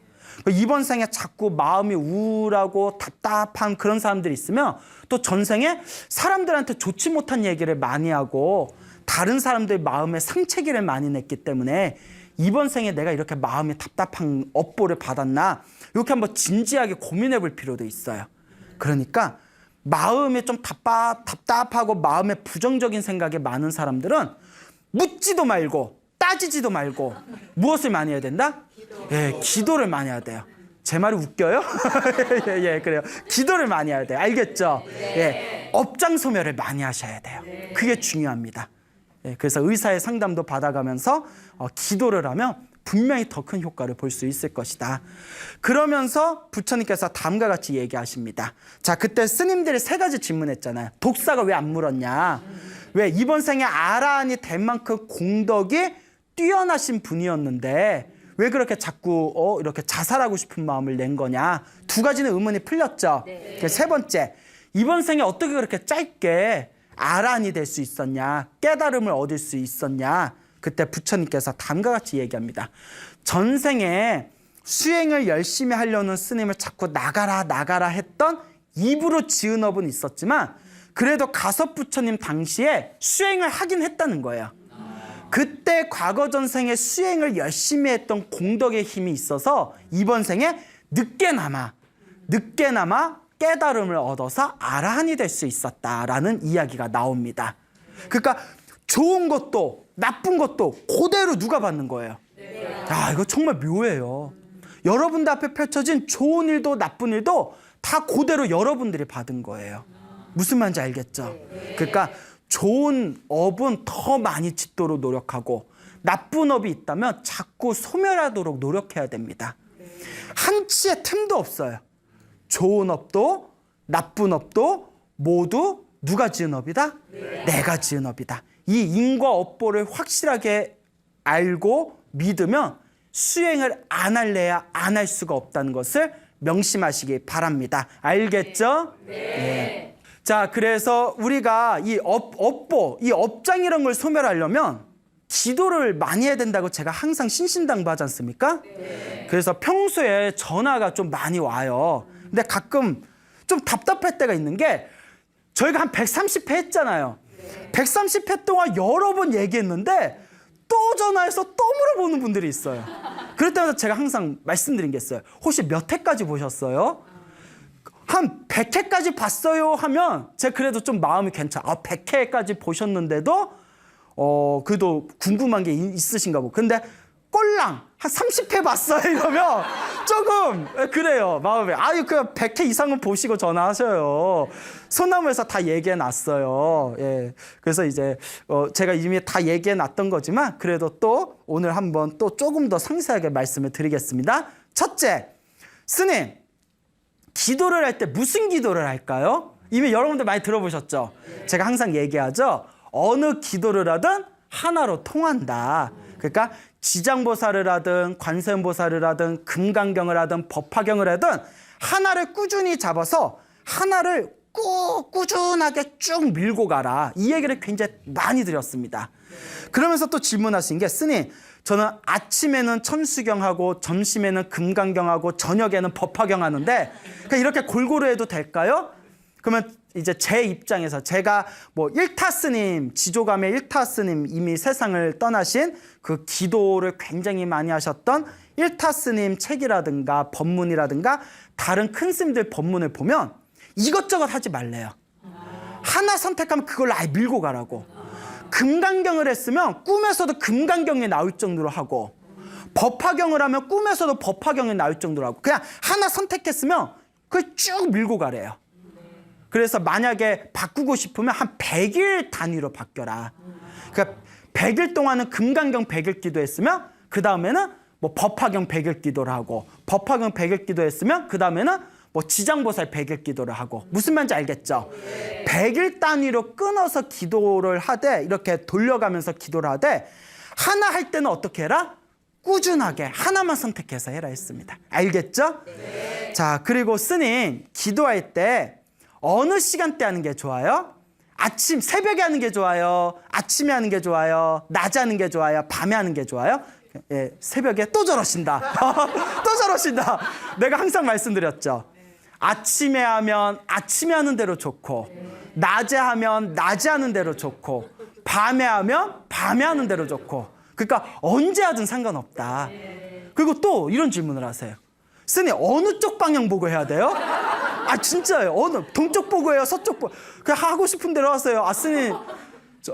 이번 생에 자꾸 마음이 우울하고 답답한 그런 사람들이 있으면 또 전생에 사람들한테 좋지 못한 얘기를 많이 하고 다른 사람들 마음에 상처기를 많이 냈기 때문에 이번 생에 내가 이렇게 마음이 답답한 업보를 받았나 이렇게 한번 진지하게 고민해 볼 필요도 있어요. 그러니까 마음이 좀 답답하고 마음에 부정적인 생각이 많은 사람들은 묻지도 말고 따지지도 말고 무엇을 많이 해야 된다? 예, 기도를 많이 해야 돼요. 제 말이 웃겨요? 예, 그래요. 기도를 많이 해야 돼요. 알겠죠? 예, 업장 소멸을 많이 하셔야 돼요. 그게 중요합니다. 예, 그래서 의사의 상담도 받아가면서 기도를 하면 분명히 더 큰 효과를 볼 수 있을 것이다. 그러면서 부처님께서 다음과 같이 얘기하십니다. 자, 그때 스님들이 3가지 질문했잖아요. 독사가 왜 안 물었냐? 왜 이번 생에 아라한이 될 만큼 공덕이 뛰어나신 분이었는데 왜 그렇게 자꾸 이렇게 자살하고 싶은 마음을 낸 거냐? 2가지는 의문이 풀렸죠. 네. 3번째, 이번 생에 어떻게 그렇게 짧게 아라한이 될 수 있었냐? 깨달음을 얻을 수 있었냐? 그때 부처님께서 다음과 같이 얘기합니다. 전생에 수행을 열심히 하려는 스님을 자꾸 나가라 했던 입으로 지은 업은 있었지만 그래도 가섭 부처님 당시에 수행을 하긴 했다는 거예요. 그때 과거 전생에 수행을 열심히 했던 공덕의 힘이 있어서 이번 생에 늦게나마 깨달음을 얻어서 아라한이 될 수 있었다라는 이야기가 나옵니다. 그러니까 좋은 것도 나쁜 것도 그대로 누가 받는 거예요? 야, 이거 정말 묘해요. 여러분들 앞에 펼쳐진 좋은 일도 나쁜 일도 다 그대로 여러분들이 받은 거예요. 무슨 말인지 알겠죠? 그러니까 좋은 업은 더 많이 짓도록 노력하고 나쁜 업이 있다면 자꾸 소멸하도록 노력해야 됩니다. 한치의 틈도 없어요. 좋은 업도 나쁜 업도 모두 누가 지은 업이다? 내가 지은 업이다. 이 인과 업보를 확실하게 알고 믿으면 수행을 안 할래야 안 할 수가 없다는 것을 명심하시기 바랍니다. 알겠죠? 네. 자, 그래서 우리가 이 업보, 이 업장 이런 걸 소멸하려면 기도를 많이 해야 된다고 제가 항상 신신당부하지 않습니까? 네. 그래서 평소에 전화가 좀 많이 와요. 근데 가끔 좀 답답할 때가 있는 게 저희가 한 130회 했잖아요. 130회 동안 여러 번 얘기했는데 또 전화해서 또 물어보는 분들이 있어요. 그럴 때마다 제가 항상 말씀드린 게 있어요. 혹시 몇 회까지 보셨어요? 한 100회까지 봤어요 하면 제가 그래도 좀 마음이 괜찮아. 100회까지 보셨는데도 그래도 궁금한 게 있으신가 보고. 근데 꼴랑 한 30회 봤어요 이러면 조금 그래요 마음에. 아유, 그냥 100회 이상은 보시고 전화하셔요. 소나무에서 다 얘기해 놨어요. 예. 그래서 이제 제가 이미 다 얘기해 놨던 거지만 그래도 또 오늘 한번 또 조금 더 상세하게 말씀을 드리겠습니다. 첫째, 스님, 기도를 할 때 무슨 기도를 할까요? 이미 여러분들 많이 들어보셨죠? 제가 항상 얘기하죠. 어느 기도를 하든 하나로 통한다. 그러니까 지장보살을 하든 관세음보살을 하든 금강경을 하든 법화경을 하든 하나를 꾸준히 잡아서 하나를 꼭 꾸준하게 쭉 밀고 가라. 이 얘기를 굉장히 많이 드렸습니다. 그러면서 또 질문하신 게, 스님, 저는 아침에는 천수경하고 점심에는 금강경하고 저녁에는 법화경 하는데 그러니까 이렇게 골고루 해도 될까요? 그러면 이제 제 입장에서 제가 뭐 일타스님, 지조감의 일타스님, 이미 세상을 떠나신 그 기도를 굉장히 많이 하셨던 일타스님 책이라든가 법문이라든가 다른 큰 스님들 법문을 보면 이것저것 하지 말래요. 하나 선택하면 그걸로 아예 밀고 가라고. 금강경을 했으면 꿈에서도 금강경이 나올 정도로 하고, 법화경을 하면 꿈에서도 법화경이 나올 정도로 하고, 그냥 하나 선택했으면 그걸 쭉 밀고 가래요. 그래서 만약에 바꾸고 싶으면 한 100일 단위로 바뀌어라. 그러니까 100일 동안은 금강경 100일 기도했으면 그 다음에는 뭐 법화경 100일 기도를 하고, 법화경 100일 기도했으면 그 다음에는 뭐 지장보살 100일 기도를 하고. 무슨 말인지 알겠죠? 100일 단위로 끊어서 기도를 하되, 이렇게 돌려가면서 기도를 하되, 하나 할 때는 어떻게 해라? 꾸준하게 하나만 선택해서 해라 했습니다. 알겠죠? 네. 자, 그리고 스님 기도할 때 어느 시간대 하는 게 좋아요? 아침, 새벽에 하는 게 좋아요? 아침에 하는 게 좋아요? 낮에 하는 게 좋아요? 밤에 하는 게 좋아요? 예, 새벽에 또 저러신다. 또 저러신다. 내가 항상 말씀드렸죠. 아침에 하면 아침에 하는 대로 좋고, 낮에 하면 낮에 하는 대로 좋고, 밤에 하면 밤에 하는 대로 좋고. 그러니까 언제 하든 상관없다. 그리고 또 이런 질문을 하세요. 스님, 어느 쪽 방향 보고 해야 돼요? 아, 진짜요. 어느, 동쪽 보고 해요? 서쪽 보고? 그냥 하고 싶은 대로 하세요. 아, 스님,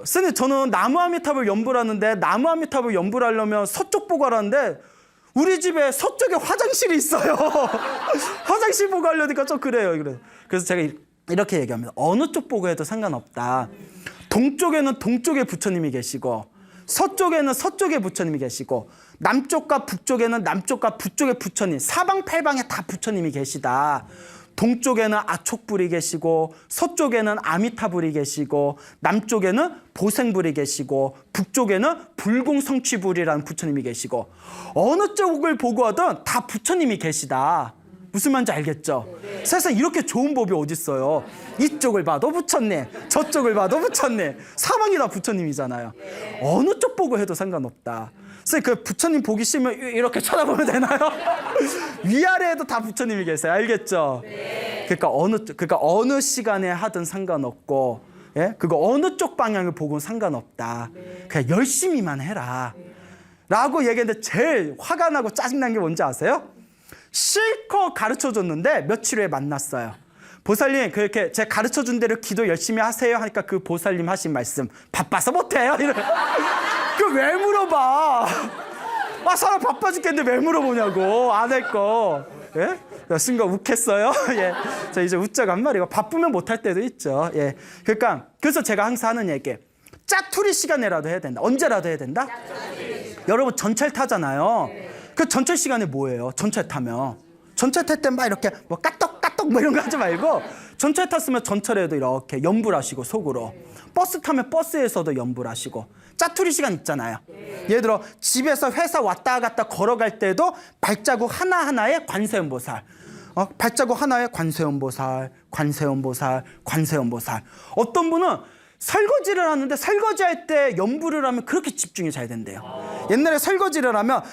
스님, 저는 나무 아미탑을 연불 하는데, 나무 아미탑을 연불 하려면 서쪽 보고 하라는데, 우리 집에 서쪽에 화장실이 있어요. 화장실 보고 하려니까 좀 그래요. 그래서 제가 이렇게 얘기합니다. 어느 쪽 보고 해도 상관없다. 동쪽에는 동쪽에 부처님이 계시고, 서쪽에는 서쪽에 부처님이 계시고, 남쪽과 북쪽에는 남쪽과 북쪽에 부처님, 사방팔방에 다 부처님이 계시다. 동쪽에는 아촉불이 계시고, 서쪽에는 아미타불이 계시고, 남쪽에는 보생불이 계시고, 북쪽에는 불공성취불이라는 부처님이 계시고, 어느 쪽을 보고 하든 다 부처님이 계시다. 무슨 말인지 알겠죠? 네. 세상에 이렇게 좋은 법이 어딨어요. 이쪽을 봐도 부처님, 저쪽을 봐도 부처님, 사방이 다 부처님이잖아요. 네. 어느 쪽 보고 해도 상관없다. 그래서 그 부처님 보기 싫으면 이렇게 쳐다보면 되나요? 위아래에도 다 부처님이 계세요. 알겠죠? 네. 그러니까 어느 시간에 하든 상관없고, 예? 그거 어느 쪽 방향을 보고는 상관없다. 네. 그냥 열심히만 해라. 네. 라고 얘기했는데 제일 화가 나고 짜증난 게 뭔지 아세요? 실컷 가르쳐줬는데 며칠 후에 만났어요. 보살님, 그렇게 제가 가르쳐준 대로 기도 열심히 하세요 하니까 그 보살님 하신 말씀, 바빠서 못해요. 그 왜 물어봐? 아, 사람 바빠 죽겠는데 왜 물어보냐고. 안 할 거. 예? 순간 욱했어요. 예. 자, 이제 웃자고 한 말이고, 바쁘면 못할 때도 있죠. 예. 그래서 제가 항상 하는 얘기, 짜투리 시간에라도 해야 된다. 언제라도 해야 된다? 여러분 전철 타잖아요. 그 전철 시간에 뭐예요? 전철 타면 전철 탈 때 막 이렇게 뭐 까떡까떡 뭐 이런 거 하지 말고, 전철 탔으면 전철에도 이렇게 연불하시고 속으로, 버스 타면 버스에서도 연불하시고, 짜투리 시간 있잖아요. 예를 들어 집에서 회사 왔다 갔다 걸어갈 때도 발자국 하나하나에 관세음보살, 발자국 하나에 관세음보살, 관세음보살, 관세음보살. 어떤 분은 설거지를 하는데 설거지할 때 연불을 하면 그렇게 집중이 잘 된대요. 옛날에 설거지를 하면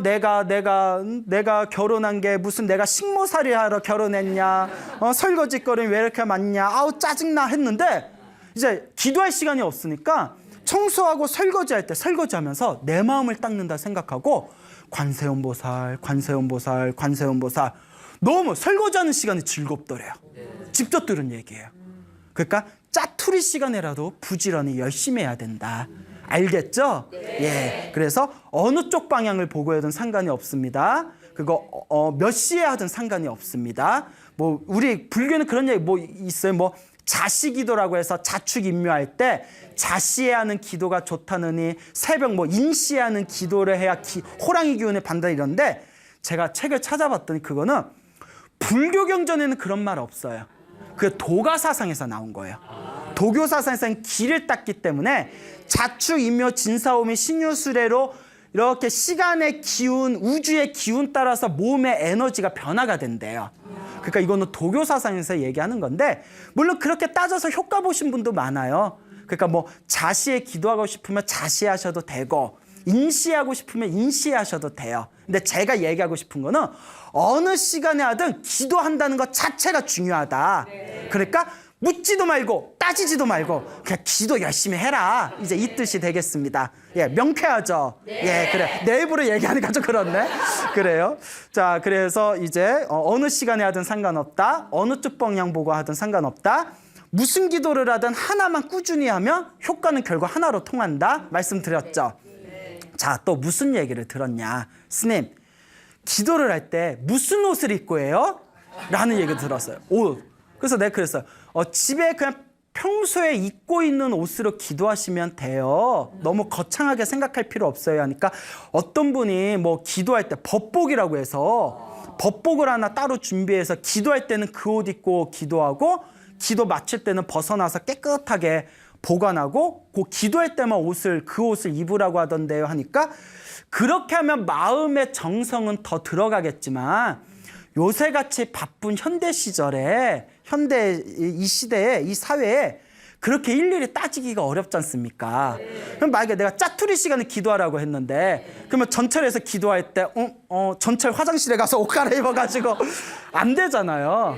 내가 결혼한 게 무슨 내가 식모살이 하러 결혼했냐, 설거지 거리는 왜 이렇게 많냐, 아우 짜증나 했는데, 이제 기도할 시간이 없으니까 청소하고 설거지할 때 설거지하면서 내 마음을 닦는다 생각하고 관세음보살, 관세음보살, 관세음보살. 너무 설거지하는 시간이 즐겁더래요. 직접 들은 얘기예요. 그러니까 짜투리 시간에라도 부지런히 열심히 해야 된다. 알겠죠? 네. 예. 그래서 어느 쪽 방향을 보고 하든 상관이 없습니다. 그거 몇 시에 하든 상관이 없습니다. 뭐 우리 불교는 그런 얘기 뭐 있어요. 뭐 자시기도라고 해서 자축인묘할 때 자시에 하는 기도가 좋다느니 새벽 뭐 인시에 하는 기도를 해야 호랑이 기운에 반다 이런데, 제가 책을 찾아봤더니 그거는 불교 경전에는 그런 말 없어요. 그 도가사상에서 나온 거예요. 도교사상에서는 기를 닦기 때문에 자축, 인묘, 진사오미, 신유수레로 이렇게 시간의 기운, 우주의 기운 따라서 몸의 에너지가 변화가 된대요. 그러니까 이거는 도교사상에서 얘기하는 건데, 물론 그렇게 따져서 효과 보신 분도 많아요. 그러니까 뭐 자시에 기도하고 싶으면 자시에 하셔도 되고, 인시하고 싶으면 인시에 하셔도 돼요. 근데 제가 얘기하고 싶은 거는 어느 시간에 하든 기도한다는 것 자체가 중요하다. 그러니까 묻지도 말고 따지지도 말고 그냥 기도 열심히 해라. 이제 이 뜻이 되겠습니다. 예, 명쾌하죠? 예, 그래. 내 입으로 얘기하니까 좀 그렇네. 그래요. 자, 그래서 이제 어느 시간에 하든 상관없다. 어느 쪽 방향 보고 하든 상관없다. 무슨 기도를 하든 하나만 꾸준히 하면 효과는 결국 하나로 통한다. 말씀드렸죠? 자, 또 무슨 얘기를 들었냐. 스님, 기도를 할 때 무슨 옷을 입고 해요? 라는 얘기를 들었어요. 옷. 그래서 내가 그랬어요. 집에 그냥 평소에 입고 있는 옷으로 기도하시면 돼요. 너무 거창하게 생각할 필요 없어요. 하니까 어떤 분이 뭐 기도할 때 법복이라고 해서 법복을 하나 따로 준비해서 기도할 때는 그 옷 입고 기도하고 기도 마칠 때는 벗어나서 깨끗하게 보관하고 그 기도할 때만 그 옷을 입으라고 하던데요 하니까 그렇게 하면 마음의 정성은 더 들어가겠지만 요새같이 바쁜 현대 시절에 이 시대에 이 사회에 그렇게 일일이 따지기가 어렵지 않습니까? 그럼 만약에 내가 짜투리 시간에 기도하라고 했는데 그러면 전철에서 기도할 때 전철 화장실에 가서 옷 갈아입어가지고 안 되잖아요.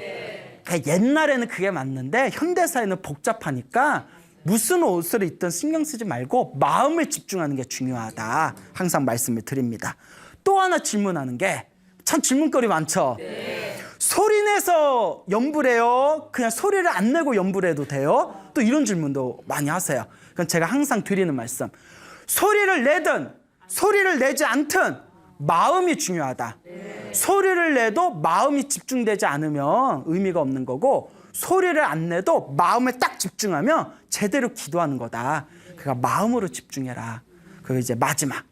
옛날에는 그게 맞는데 현대사회는 복잡하니까 무슨 옷을 입든 신경 쓰지 말고 마음을 집중하는 게 중요하다. 항상 말씀을 드립니다. 또 하나 질문하는 게 참 질문거리 많죠? 소리 내서 연불 해요? 그냥 소리를 안 내고 연불 해도 돼요? 또 이런 질문도 많이 하세요. 그건 제가 항상 드리는 말씀. 소리를 내든 소리를 내지 않든 마음이 중요하다. 소리를 내도 마음이 집중되지 않으면 의미가 없는 거고 소리를 안 내도 마음에 딱 집중하면 제대로 기도하는 거다. 그러니까 마음으로 집중해라. 그리고 이제 마지막.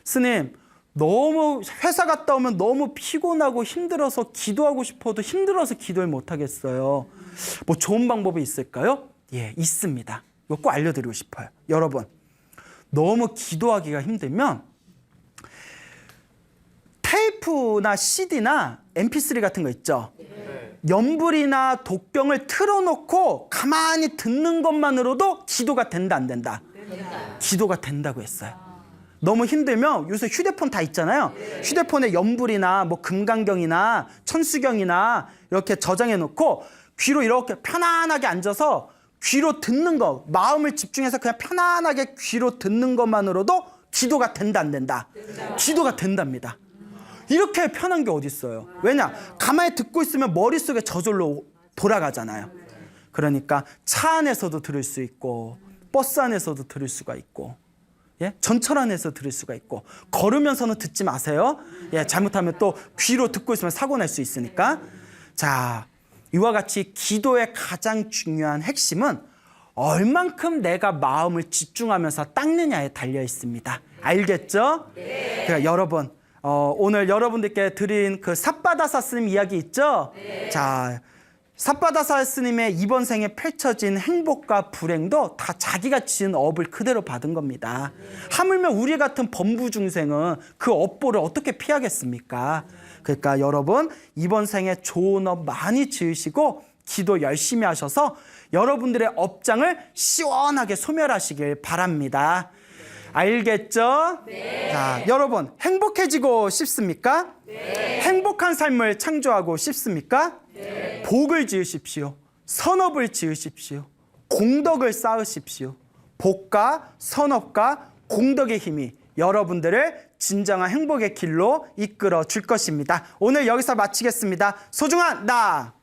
스님, 너무 회사 갔다 오면 너무 피곤하고 힘들어서 기도하고 싶어도 힘들어서 기도를 못 하겠어요. 뭐 좋은 방법이 있을까요? 예, 있습니다. 이거 꼭 알려드리고 싶어요. 여러분, 너무 기도하기가 힘들면 테이프나 CD나 MP3 같은 거 있죠? 연불이나 독경을 틀어놓고 가만히 듣는 것만으로도 기도가 된다, 안 된다? 기도가 된다고 했어요. 너무 힘들면 요새 휴대폰 다 있잖아요. 휴대폰에 연불이나 뭐 금강경이나 천수경이나 이렇게 저장해 놓고 귀로 이렇게 편안하게 앉아서 귀로 듣는 거, 마음을 집중해서 그냥 편안하게 귀로 듣는 것만으로도 기도가 된다, 안 된다? 기도가 된답니다. 이렇게 편한 게 어디 있어요? 왜냐? 가만히 듣고 있으면 머릿속에 저절로 돌아가잖아요. 그러니까 차 안에서도 들을 수 있고 버스 안에서도 들을 수가 있고 예? 전철 안에서 들을 수가 있고 걸으면서는 듣지 마세요. 예, 잘못하면 또 귀로 듣고 있으면 사고 날 수 있으니까. 자, 이와 같이 기도의 가장 중요한 핵심은 얼만큼 내가 마음을 집중하면서 닦느냐에 달려 있습니다. 알겠죠? 네. 그러니까 여러분, 오늘 여러분들께 드린 그 삿바다사 스님 이야기 있죠? 네. 자, 삿바다사 스님의 이번 생에 펼쳐진 행복과 불행도 다 자기가 지은 업을 그대로 받은 겁니다. 하물며 우리 같은 범부 중생은 그 업보를 어떻게 피하겠습니까? 그러니까 여러분, 이번 생에 좋은 업 많이 지으시고 기도 열심히 하셔서 여러분들의 업장을 시원하게 소멸하시길 바랍니다. 알겠죠? 네. 자, 여러분, 행복해지고 싶습니까? 네. 행복한 삶을 창조하고 싶습니까? 네. 복을 지으십시오. 선업을 지으십시오. 공덕을 쌓으십시오. 복과 선업과 공덕의 힘이 여러분들을 진정한 행복의 길로 이끌어 줄 것입니다. 오늘 여기서 마치겠습니다. 소중한 나!